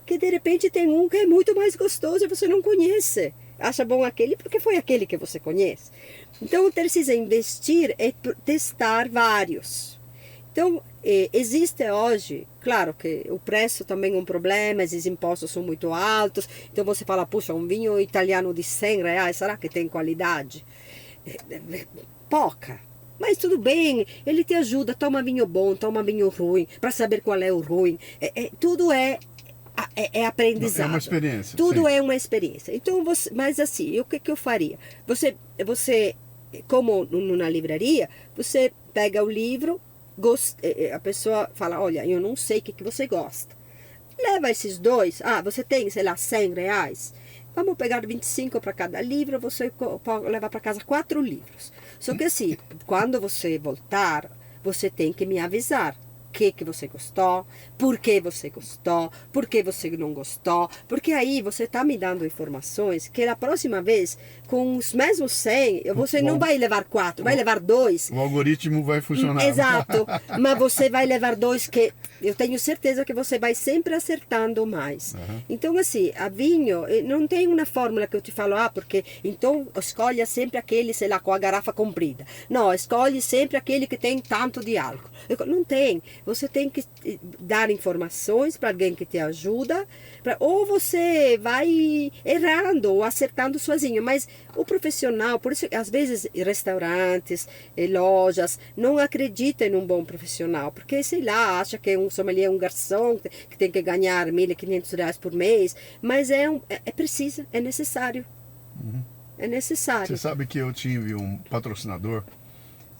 Speaker 2: que de repente tem um que é muito mais gostoso e você não conhece. Acha bom aquele porque foi aquele que você conhece. Então, precisa investir e testar vários. Então, existe hoje, claro que o preço também é um problema, esses impostos são muito altos. Então, você fala, puxa, um vinho italiano de R$ 100, será que tem qualidade? Pouca. Mas tudo bem, ele te ajuda, toma vinho bom, toma vinho ruim, para saber qual é o ruim. Tudo é aprendizado.
Speaker 1: É uma experiência.
Speaker 2: Tudo
Speaker 1: sim.
Speaker 2: é uma experiência. Então, mas assim, o que eu faria? Você, como numa livraria, você pega o livro, a pessoa fala, olha, eu não sei o que você gosta. Leva esses dois, você tem, sei lá, R$ 100. Vamos pegar 25 para cada livro, você pode levar para casa 4 livros. Só que assim, quando você voltar, você tem que me avisar. Que você gostou, por que você gostou, por que você não gostou, porque aí você está me dando informações que da próxima vez, com os mesmos 100, você não vai levar 4, vai levar 2.
Speaker 1: O algoritmo vai funcionar.
Speaker 2: Exato, mas você vai levar 2 que eu tenho certeza que você vai sempre acertando mais.
Speaker 1: Uhum.
Speaker 2: Então assim, a vinho, não tem uma fórmula que eu te falo, porque então escolha sempre aquele, sei lá, com a garrafa comprida. Não, escolhe sempre aquele que tem tanto de álcool. Não tem. Você tem que dar informações para alguém que te ajuda, ou você vai errando ou acertando sozinho. Mas o profissional, por isso às vezes restaurantes, lojas, não acreditam em um bom profissional, porque sei lá, acha que um sommelier é um garçom que tem que ganhar R$ 1.500 por mês, mas é preciso, é necessário.
Speaker 1: Uhum.
Speaker 2: É necessário.
Speaker 1: Você sabe que eu tive um patrocinador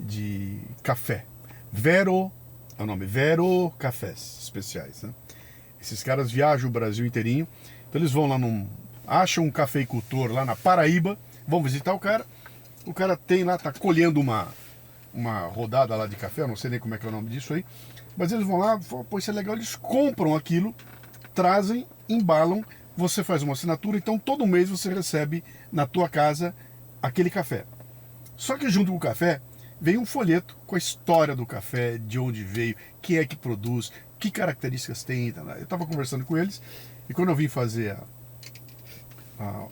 Speaker 1: de café. Vero, é o nome, Vero Cafés Especiais, né? Esses caras viajam o Brasil inteirinho, então eles vão lá acham um cafeicultor lá na Paraíba, vão visitar o cara tem lá, tá colhendo uma rodada lá de café, eu não sei nem como é que é o nome disso aí, mas eles vão lá, pô, isso é legal, eles compram aquilo, trazem, embalam, você faz uma assinatura, então todo mês você recebe na tua casa aquele café. Só que junto com o café, vem um folheto com a história do café, de onde veio, quem é que produz, que características tem. Eu estava conversando com eles e quando eu vim fazer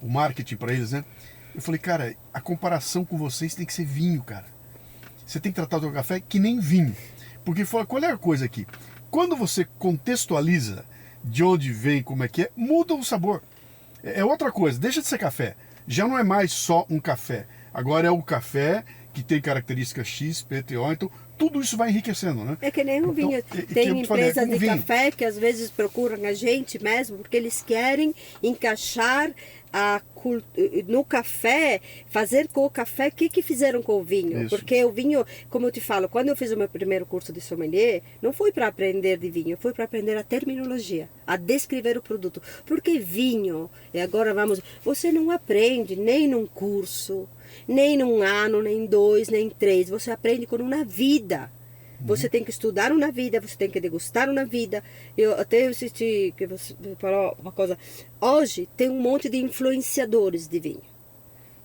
Speaker 1: o marketing para eles, né? Eu falei, cara, a comparação com vocês tem que ser vinho, cara. Você tem que tratar o teu café que nem vinho. Porque qual é a coisa aqui? Quando você contextualiza de onde vem, como é que é, muda o sabor. É outra coisa, deixa de ser café. Já não é mais só um café. Agora é o café que tem características X, PTO, então tudo isso vai enriquecendo, né?
Speaker 2: É que nem o vinho. Tem empresas de café que às vezes procuram a gente mesmo, porque eles querem encaixar no café, fazer com o café o que fizeram com o vinho.
Speaker 1: Isso.
Speaker 2: Porque o vinho, como eu te falo, quando eu fiz o meu primeiro curso de sommelier, não foi para aprender de vinho, foi para aprender a terminologia, a descrever o produto. Porque vinho, e agora você não aprende nem num curso, nem num ano, nem 2, nem 3. Você aprende com uma vida. Você tem que estudar uma vida, você tem que degustar uma vida. Eu até assisti que você falou uma coisa. Hoje tem um monte de influenciadores de vinho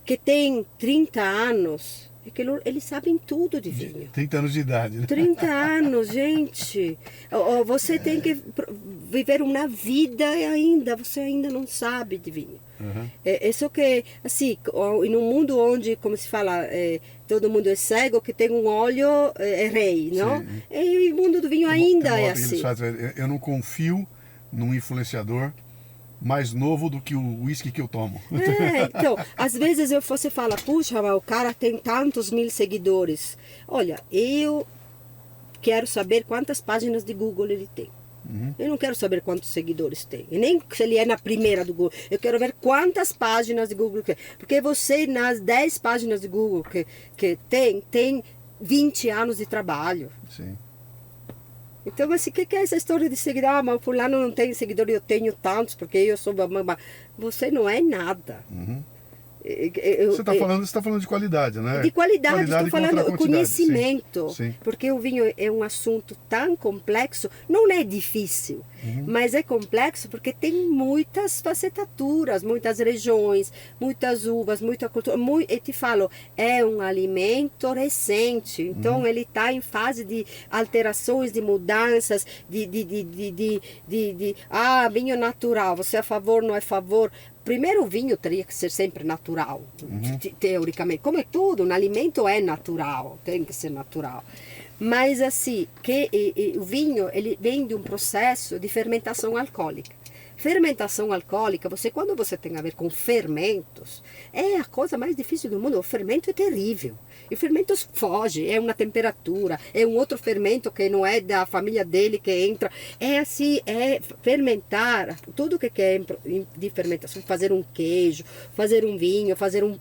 Speaker 2: que tem 30 anos é que eles sabem tudo de vinho.
Speaker 1: 30 anos de idade, né?
Speaker 2: 30 anos, gente. Você tem que viver uma vida e ainda, você ainda não sabe de vinho.
Speaker 1: Uhum.
Speaker 2: É só que, assim, em um mundo onde, como se fala, todo mundo é cego, que tem um olho é rei, não?
Speaker 1: Sim.
Speaker 2: E o mundo do vinho ainda é assim.
Speaker 1: Eu não confio num influenciador mais novo do que o uísque que eu tomo.
Speaker 2: Então, às vezes você fala, puxa, mas o cara tem tantos mil seguidores. Olha, eu quero saber quantas páginas de Google ele tem.
Speaker 1: Uhum.
Speaker 2: Eu não quero saber quantos seguidores tem. E nem se ele é na primeira do Google. Eu quero ver quantas páginas de Google que tem. Porque você, nas 10 páginas de Google que tem 20 anos de trabalho.
Speaker 1: Sim.
Speaker 2: Então, assim, o que é essa história de seguidor? Ah, mas fulano não tem seguidor, eu tenho tantos, porque eu sou... Você não é nada.
Speaker 1: Uhum. Você está falando de qualidade, né?
Speaker 2: De qualidade, estou falando de conhecimento.
Speaker 1: Sim.
Speaker 2: Porque o vinho é um assunto tão complexo, não é difícil, mas é complexo porque tem muitas facetaturas, muitas regiões, muitas uvas, muita cultura. E te falo, é um alimento recente, então ele está em fase de alterações, de mudanças, vinho natural, você é a favor, não é a favor? Primeiro, o vinho teria que ser sempre natural, teoricamente. Como é tudo, um alimento é natural, tem que ser natural. Mas assim, o vinho ele vem de um processo de fermentação alcoólica. Fermentação alcoólica, quando você tem a ver com fermentos, é a coisa mais difícil do mundo. O fermento é terrível. E o fermento foge, é uma temperatura, é um outro fermento que não é da família dele que entra. É assim, é fermentar, tudo que é de fermentação, fazer um queijo, fazer um vinho,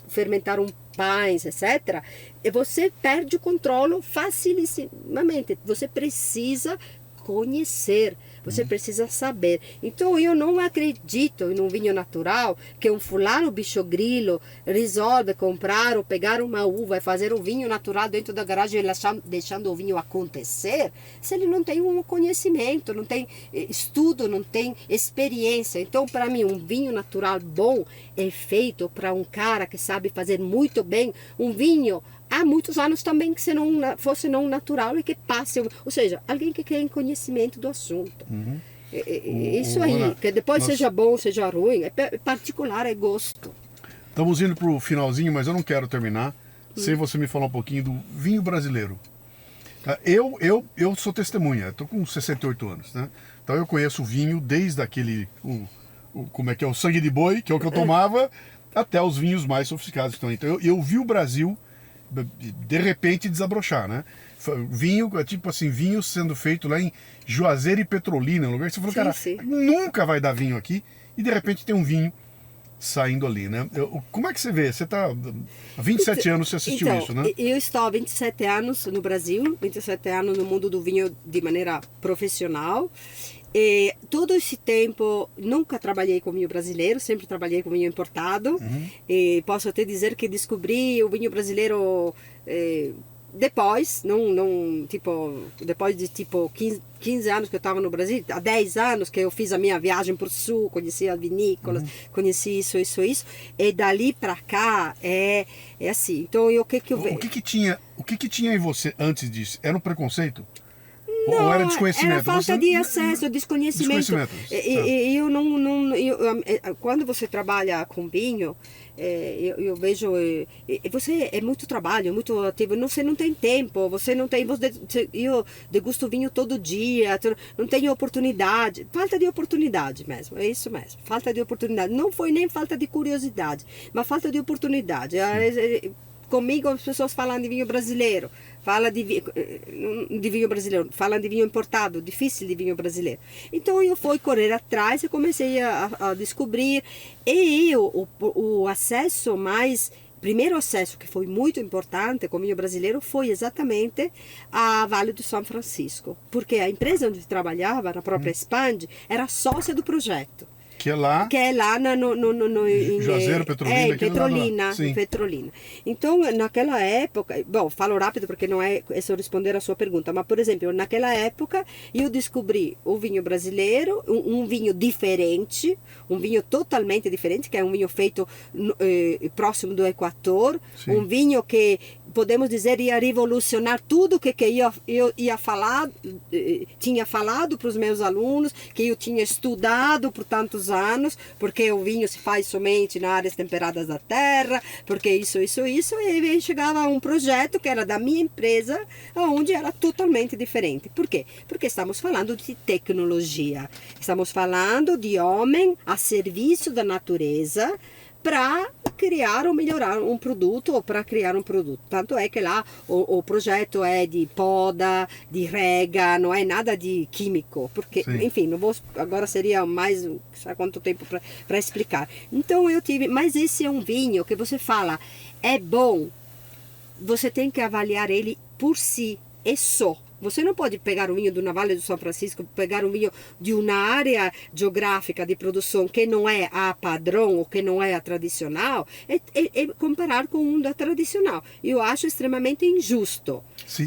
Speaker 2: fermentar um pães, etc. E você perde o controle facilissimamente. Você precisa conhecer, você precisa saber. Então eu não acredito em um vinho natural que um fulano bicho grilo resolve comprar ou pegar uma uva e fazer um vinho natural dentro da garagem deixando o vinho acontecer, se ele não tem um conhecimento, não tem estudo, não tem experiência. Então para mim um vinho natural bom é feito para um cara que sabe fazer muito bem um vinho há muitos anos também que se não fosse não natural e que passe, ou seja, alguém que tem conhecimento do assunto. Isso aí, que depois seja bom, seja ruim, é particular, é gosto.
Speaker 1: Estamos indo para o finalzinho, mas eu não quero terminar sem você me falar um pouquinho do vinho brasileiro. Eu sou testemunha, estou com 68 anos, né? Então eu conheço o vinho desde aquele, como é que é, o sangue de boi, que é o que eu tomava, até os vinhos mais sofisticados que estão aí. Então eu vi o Brasil de repente desabrochar, né? Vinho, tipo assim, vinho sendo feito lá em Juazeiro e Petrolina, um lugar que você falou, cara, nunca vai dar vinho aqui, e de repente tem um vinho saindo ali, né? Como é que você vê? Você está há 27 anos você assistiu isso, né?
Speaker 2: Eu estou há 27 anos no Brasil, 27 anos no mundo do vinho de maneira profissional. E todo esse tempo nunca trabalhei com vinho brasileiro, sempre trabalhei com vinho importado. E posso até dizer que descobri o vinho brasileiro depois, depois de 15 anos que eu estava no Brasil, há 10 anos que eu fiz a minha viagem para o sul, conheci as vinícolas, conheci isso. E dali para cá é assim. Então o que eu vejo?
Speaker 1: O que tinha em você antes disso? Era um preconceito?
Speaker 2: Não,
Speaker 1: ou era desconhecimento?
Speaker 2: Era falta de acesso, desconhecimento. Quando você trabalha com vinho, eu vejo, você é muito trabalho, muito ativo, você não tem tempo, eu degusto vinho todo dia, não tenho oportunidade, falta de oportunidade mesmo, é isso mesmo, falta de oportunidade, não foi nem falta de curiosidade, mas falta de oportunidade. Comigo as pessoas falam de vinho brasileiro, falam de vinho brasileiro, falam de vinho importado, difícil de vinho brasileiro. Então eu fui correr atrás e comecei a descobrir. E o acesso primeiro acesso que foi muito importante com o vinho brasileiro foi exatamente a Vale do São Francisco, porque a empresa onde eu trabalhava, na própria Expand, era sócia do projeto.
Speaker 1: Que é lá...
Speaker 2: Que é lá em
Speaker 1: Juazeiro, Petrolina.
Speaker 2: em Petrolina. Então, naquela época... Bom, falo rápido porque não é isso responder a sua pergunta. Mas, por exemplo, naquela época, eu descobri o vinho brasileiro, um vinho diferente, um vinho totalmente diferente, que é um vinho feito próximo do Equador.
Speaker 1: Sim.
Speaker 2: Um vinho que, podemos dizer, ia revolucionar tudo que eu ia falar, tinha falado para os meus alunos, que eu tinha estudado por tantos anos, porque o vinho se faz somente nas áreas temperadas da terra, porque isso, e aí chegava um projeto que era da minha empresa, onde era totalmente diferente. Por quê? Porque estamos falando de tecnologia, estamos falando de homem a serviço da natureza, para criar ou melhorar um produto ou para criar um produto. Tanto é que lá o projeto é de poda, de rega, não é nada de químico, porque,
Speaker 1: Sim.
Speaker 2: enfim, não vou, agora seria mais, sabe quanto tempo para explicar. Então eu tive, mas esse é um vinho que você fala, é bom, você tem que avaliar ele por si, é só. Você não pode pegar um vinho do Vale do São Francisco, pegar um vinho de uma área geográfica de produção que não é a padrão ou que não é a tradicional, e comparar com um da tradicional. Eu acho extremamente injusto.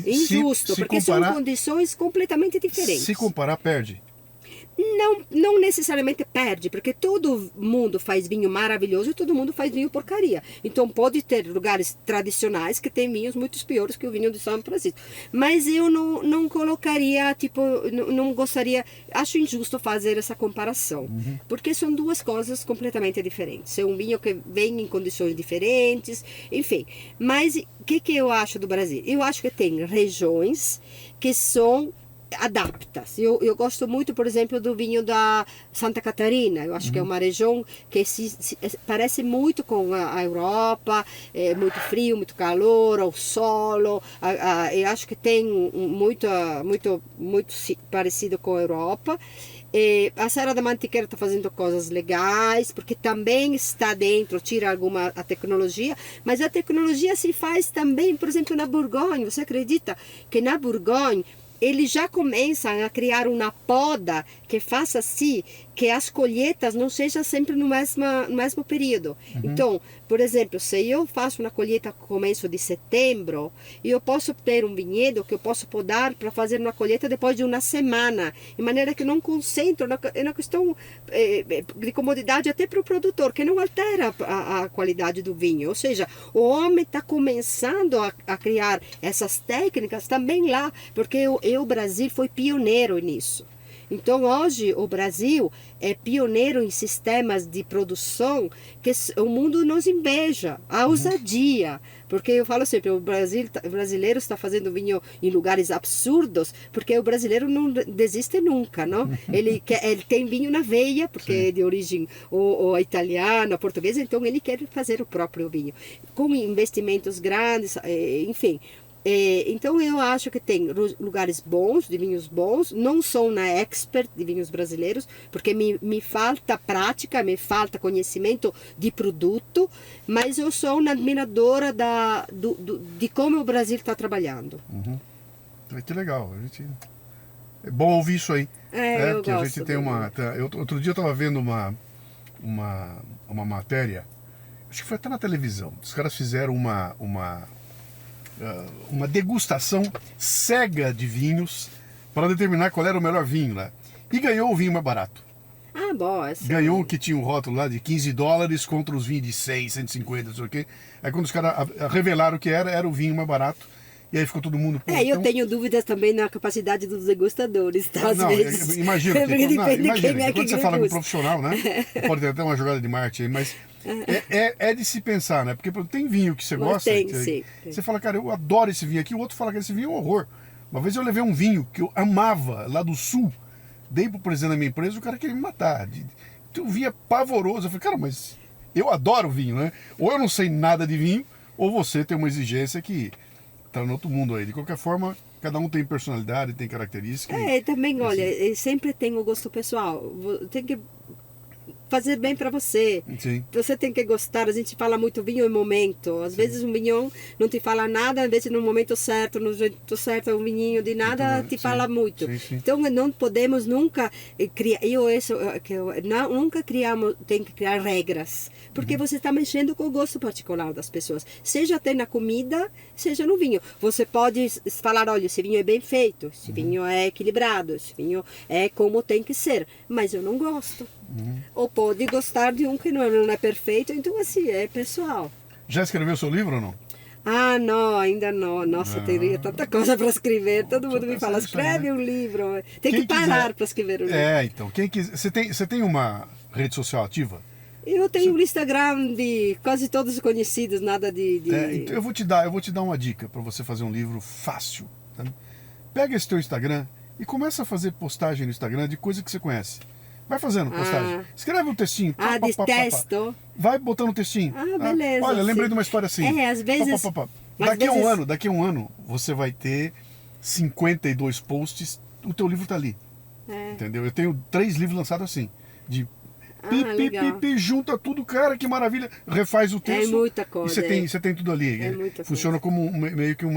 Speaker 2: Injusto, porque comparar, são condições completamente diferentes.
Speaker 1: Se comparar, perde.
Speaker 2: Não necessariamente perde, porque todo mundo faz vinho maravilhoso e todo mundo faz vinho porcaria. Então pode ter lugares tradicionais que tem vinhos muito piores que o vinho de São Francisco. Mas eu não colocaria, tipo, não gostaria, acho injusto fazer essa comparação. Porque são duas coisas completamente diferentes. É um vinho que vem em condições diferentes, enfim. Mas o que eu acho do Brasil? Eu acho que tem regiões que são adaptas. Eu gosto muito, por exemplo, do vinho da Santa Catarina. Eu acho que é uma região que parece muito com a Europa, é muito frio, muito calor, o solo. Eu acho que tem muito parecido com a Europa. A Serra da Mantiqueira está fazendo coisas legais, porque também está dentro, tira a tecnologia, mas a tecnologia se faz também, por exemplo, na Borgonha. Você acredita que na Borgonha eles já começam a criar uma poda que faça assim, que as colheitas não sejam sempre no mesmo período. Então, por exemplo, se eu faço uma colheita no começo de setembro, eu posso ter um vinhedo que eu posso podar para fazer uma colheita depois de uma semana, de maneira que não concentro, é uma questão de comodidade até para o produtor, que não altera a qualidade do vinho. Ou seja, o homem está começando a criar essas técnicas também lá, porque o Brasil foi pioneiro nisso. Então, hoje, o Brasil é pioneiro em sistemas de produção que o mundo nos inveja, a ousadia. Porque eu falo sempre, o brasileiro está fazendo vinho em lugares absurdos, porque o brasileiro não desiste nunca, não? Ele tem vinho na veia, porque é de origem ou italiana, ou portuguesa, então ele quer fazer o próprio vinho. Com investimentos grandes, enfim... Então eu acho que tem lugares bons, de vinhos bons, não sou uma expert de vinhos brasileiros, porque me falta prática, me falta conhecimento de produto, mas eu sou uma admiradora de como o Brasil está trabalhando.
Speaker 1: Que legal, é bom ouvir isso aí.
Speaker 2: Porque
Speaker 1: a gente tem outro dia eu estava vendo uma matéria, acho que foi até na televisão, os caras fizeram uma degustação cega de vinhos para determinar qual era o melhor vinho lá. E ganhou o vinho mais barato.
Speaker 2: Bom.
Speaker 1: Ganhou o que tinha um rótulo lá de $15 contra os vinhos de 100, 150, não sei o quê. Aí quando os caras revelaram o que era o vinho mais barato. E aí ficou todo mundo...
Speaker 2: eu tenho dúvidas também na capacidade dos degustadores, tá? Às vezes.
Speaker 1: Imagino que quando você fala com um profissional, né? Pode ter até uma jogada de marketing aí, mas... É de se pensar, né? Porque tem vinho que você gosta,
Speaker 2: sim.
Speaker 1: Você fala, cara, eu adoro esse vinho aqui, o outro fala que esse vinho é um horror. Uma vez eu levei um vinho que eu amava, lá do sul, dei pro presidente da minha empresa, o cara queria me matar. O vinho é pavoroso. Eu falei, cara, mas eu adoro vinho, né? Ou eu não sei nada de vinho, ou você tem uma exigência que tá no outro mundo aí. De qualquer forma, cada um tem personalidade, tem características.
Speaker 2: Também, olha, sempre tem o gosto pessoal. Tem que fazer bem para você.
Speaker 1: Sim.
Speaker 2: Você tem que gostar. A gente fala muito vinho em momento. Às vezes um vinho não te fala nada, às vezes no momento certo, no jeito certo, um vinho de nada te fala muito.
Speaker 1: Sim.
Speaker 2: Então não podemos nunca criar. Nunca criamos, tem que criar regras, porque você está mexendo com o gosto particular das pessoas. Seja até na comida, seja no vinho. Você pode falar, olha, esse vinho é bem feito, esse vinho é equilibrado, esse vinho é como tem que ser, mas eu não gosto. Ou pode gostar de um que não é perfeito, então assim, é pessoal.
Speaker 1: Já escreveu seu livro ou não?
Speaker 2: Ah, não, ainda não. Nossa, teria tanta coisa para escrever. Todo mundo me fala, escreve um livro. Tem que parar para escrever um livro.
Speaker 1: Então, quem quiser. Você tem uma rede social ativa?
Speaker 2: Eu tenho um Instagram de quase todos os conhecidos, nada de...
Speaker 1: Então eu vou te dar uma dica para você fazer um livro fácil. Tá? Pega esse teu Instagram e começa a fazer postagem no Instagram de coisa que você conhece. Vai fazendo postagem. Escreve um textinho.
Speaker 2: De texto.
Speaker 1: Vai botando um textinho.
Speaker 2: Beleza.
Speaker 1: Olha, lembrei de uma história assim.
Speaker 2: Às vezes...
Speaker 1: Daqui a um ano, você vai ter 52 posts, o teu livro tá ali. Entendeu? Eu tenho 3 livros lançados assim. De junta tudo, cara, que maravilha. Refaz o texto.
Speaker 2: É muita coisa.
Speaker 1: E você tem tudo ali. Funciona como meio que um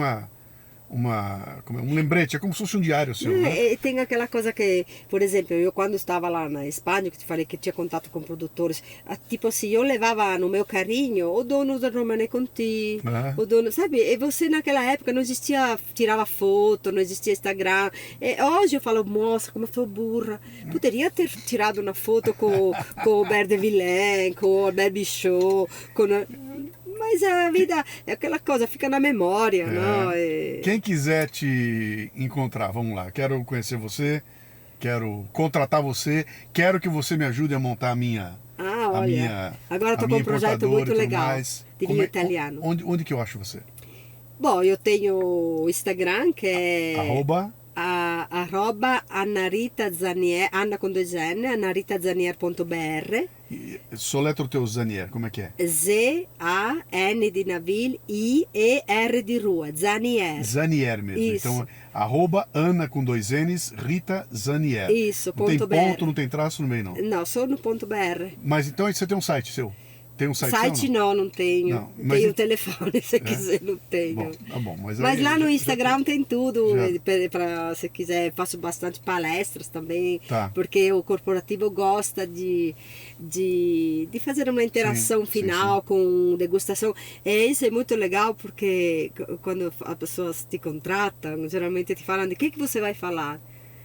Speaker 1: lembrete, é como se fosse um diário seu, né?
Speaker 2: Tem aquela coisa que, por exemplo, eu quando estava lá na Espanha, que te falei que tinha contato com produtores, tipo assim, eu levava no meu carrinho o dono da Romane Conti, o dono, sabe? E você naquela época não existia, tirava foto, não existia Instagram. Hoje eu falo, nossa, como eu sou burra. Poderia ter tirado uma foto com o Albert de Villain, com o Albert Bichot, mas a vida é aquela coisa, fica na memória, não?
Speaker 1: Quem quiser te encontrar, vamos lá, quero conhecer você, quero contratar você, quero que você me ajude a montar a minha...
Speaker 2: agora estou com um projeto muito legal de vinho italiano.
Speaker 1: Onde que eu acho você?
Speaker 2: Bom, eu tenho o Instagram, que é... arroba Anarita Zanier, Anna com 2 N, anaritazanier.br.
Speaker 1: Soletra o teu Zanier, como é que é?
Speaker 2: Z-A-N de navio, I-E-R de rua, Zanier.
Speaker 1: Zanier mesmo.
Speaker 2: Isso.
Speaker 1: Então, arroba Ana com 2 N's, Rita Zanier.
Speaker 2: Isso,
Speaker 1: não tem ponto, não tem traço no meio, não?
Speaker 2: Não, só no ponto .br.
Speaker 1: Mas então você tem um site seu? Tem um site seu,
Speaker 2: não tenho.
Speaker 1: Não, mas
Speaker 2: tenho o telefone, se quiser, não tenho.
Speaker 1: Bom, tá bom, mas
Speaker 2: lá no Instagram tem tudo, para se quiser. Faço bastante palestras também, porque o corporativo gosta de fazer uma interação final com degustação. Isso é muito legal, porque quando as pessoas te contratam, geralmente te falam de que você vai falar.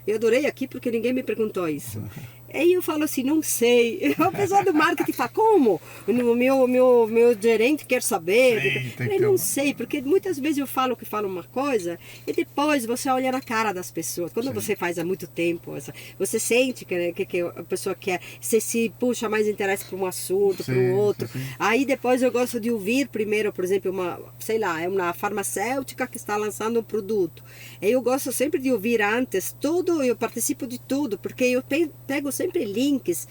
Speaker 2: Eu adorei aqui porque ninguém me perguntou isso. Aí eu falo assim, não sei. A pessoa do marketing fala, como? O meu gerente quer saber. Eu não sei, porque muitas vezes eu falo uma coisa e depois você olha na cara das pessoas. Quando você faz há muito tempo, você sente que a pessoa quer, você se puxa mais interesse para um assunto, para o outro. Aí depois eu gosto de ouvir primeiro, por exemplo, é uma farmacêutica que está lançando um produto. Aí eu gosto sempre de ouvir antes tudo, eu participo de tudo, porque eu pego sempre links,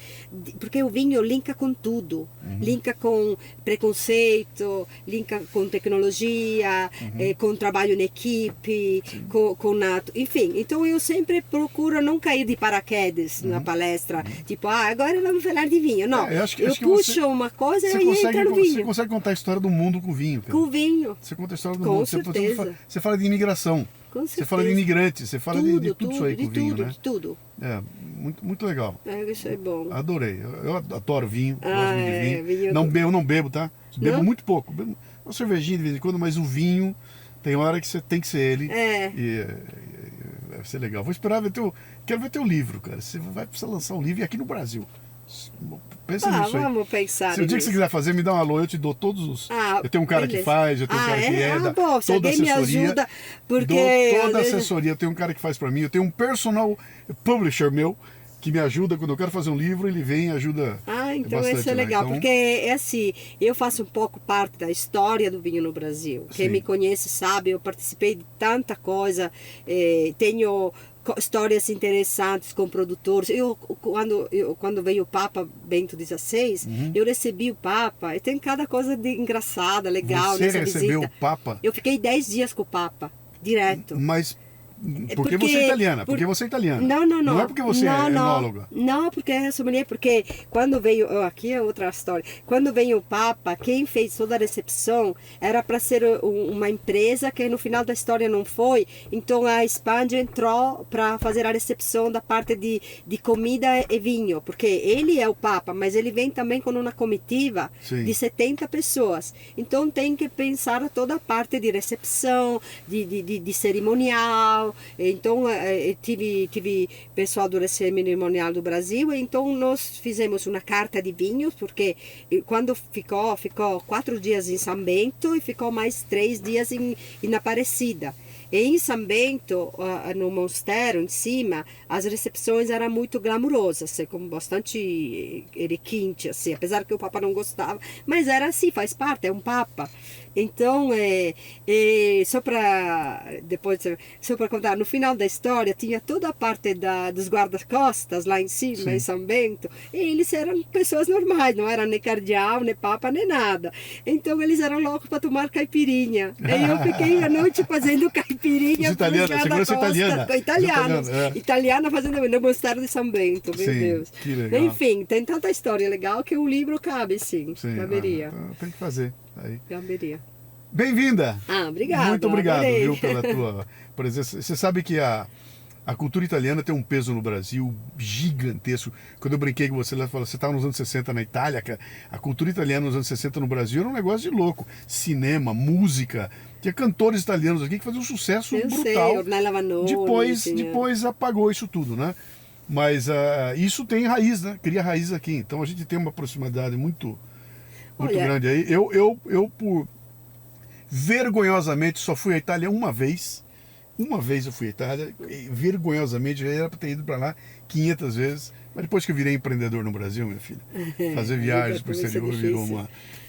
Speaker 2: porque o vinho linka com tudo, linka com preconceito, linka com tecnologia, com trabalho em equipe, enfim, então eu sempre procuro não cair de paraquedas na palestra, tipo, agora vamos falar de vinho, não, eu puxo uma coisa e entra no vinho.
Speaker 1: Você consegue contar a história do mundo com vinho, cara.
Speaker 2: Com vinho.
Speaker 1: Você conta a história do
Speaker 2: com
Speaker 1: mundo,
Speaker 2: certeza.
Speaker 1: Você fala de imigração. Você fala de imigrantes, você fala de tudo isso aí com vinho, né?
Speaker 2: De tudo.
Speaker 1: Muito legal.
Speaker 2: Isso é bom.
Speaker 1: Adorei. Eu adoro vinho, gosto muito de vinho.
Speaker 2: Eu
Speaker 1: não bebo, tá? Bebo muito pouco. Bebo uma cervejinha de vez em quando, mas o vinho tem hora que você tem que ser ele. Vai ser legal. Vou esperar quero ver teu livro, cara. Você vai precisar lançar um livro aqui no Brasil. Pensa nisso aí.
Speaker 2: Vamos pensar.
Speaker 1: Se o dia que você quiser fazer, me dá um alô, eu te dou todos os. Eu tenho um cara que faz, eu tenho um cara que toda a assessoria. Me ajuda,
Speaker 2: porque
Speaker 1: dou toda a assessoria, eu tenho um cara que faz pra mim, eu tenho um personal publisher meu que me ajuda quando eu quero fazer um livro, ele vem e ajuda.
Speaker 2: Então isso é legal, então... porque é assim, eu faço um pouco parte da história do vinho no Brasil. Quem me conhece sabe, eu participei de tanta coisa, tenho histórias interessantes com produtores. Quando veio o Papa Bento XVI, eu recebi o Papa, e tem cada coisa engraçada, legal
Speaker 1: Você
Speaker 2: nessa
Speaker 1: recebeu
Speaker 2: visita.
Speaker 1: o Papa?
Speaker 2: Eu fiquei 10 dias com o Papa, direto.
Speaker 1: Mas Porque você é italiana, porque você é italiana.
Speaker 2: Não.
Speaker 1: Não é porque você é enóloga.
Speaker 2: Não, porque é sommelier, porque quando veio, aqui é outra história, quando veio o Papa, quem fez toda a recepção era para ser uma empresa que no final da história não foi, então a Espanha entrou para fazer a recepção da parte de comida e vinho, porque ele é o Papa, mas ele vem também com uma comitiva de 70 pessoas, então tem que pensar toda a parte de recepção, de cerimonial. Então tive pessoal do cerimonial do Brasil, então nós fizemos uma carta de vinhos, porque quando ficou 4 dias em São Bento e ficou mais 3 dias em Aparecida. E em São Bento, no mosteiro em cima, as recepções eram muito glamourosas, com bastante requinte, assim, apesar que o Papa não gostava, mas era assim, faz parte, é um Papa. Então, só para contar, no final da história tinha toda a parte dos guarda-costas lá em cima, em São Bento, e eles eram pessoas normais, não eram nem cardeal, nem papa, nem nada. Então eles eram loucos para tomar caipirinha. E eu fiquei a noite fazendo caipirinha. Italiana fazendo no mosteiro de São Bento, meu Deus.
Speaker 1: Que legal.
Speaker 2: Enfim, tem tanta história legal que o livro cabe, sim. Caberia.
Speaker 1: Tem que fazer. Aí.
Speaker 2: Caberia.
Speaker 1: Bem-vinda!
Speaker 2: Obrigada.
Speaker 1: Muito obrigado,
Speaker 2: adorei.
Speaker 1: viu, pela tua presença. Você sabe que a cultura italiana tem um peso no Brasil gigantesco. Quando eu brinquei com você, ela falou, você estava nos anos 60 na Itália, a cultura italiana nos anos 60 no Brasil era um negócio de louco. Cinema, música, tinha cantores italianos aqui que faziam um sucesso brutal.
Speaker 2: Sei, Ornella Vanoni.
Speaker 1: Depois apagou isso tudo, né? Mas isso tem raiz, né? Cria raiz aqui. Então a gente tem uma proximidade muito grande aí. Eu por vergonhosamente só fui à Itália uma vez. Uma vez eu fui à Itália, e vergonhosamente já era para ter ido para lá 500 vezes. Mas depois que eu virei empreendedor no Brasil, minha filha, fazer viagens para o exterior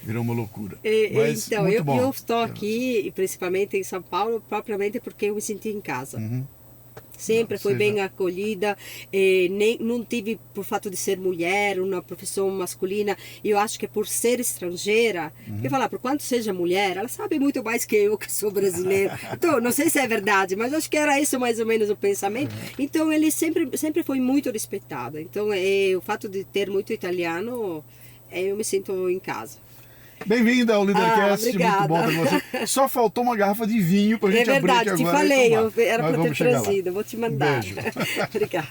Speaker 1: virou uma loucura. Mas
Speaker 2: então,
Speaker 1: muito bom.
Speaker 2: Eu estou aqui, principalmente em São Paulo, propriamente porque eu me senti em casa. Sempre fui bem acolhida, não tive, por fato de ser mulher, uma profissão masculina, eu acho que por ser estrangeira, eu falar, por quanto seja mulher, ela sabe muito mais que eu, que sou brasileira. Então, não sei se é verdade, mas acho que era isso mais ou menos o pensamento. Então, ele sempre foi muito respeitado. Então, o fato de ter muito italiano, eu me sinto em casa.
Speaker 1: Bem-vinda ao Leadercast, muito bom ter você. Só faltou uma garrafa de vinho pra gente abrir aqui agora.
Speaker 2: É verdade, te falei, era para ter trazido, vou te mandar.
Speaker 1: Beijo.
Speaker 2: Obrigada.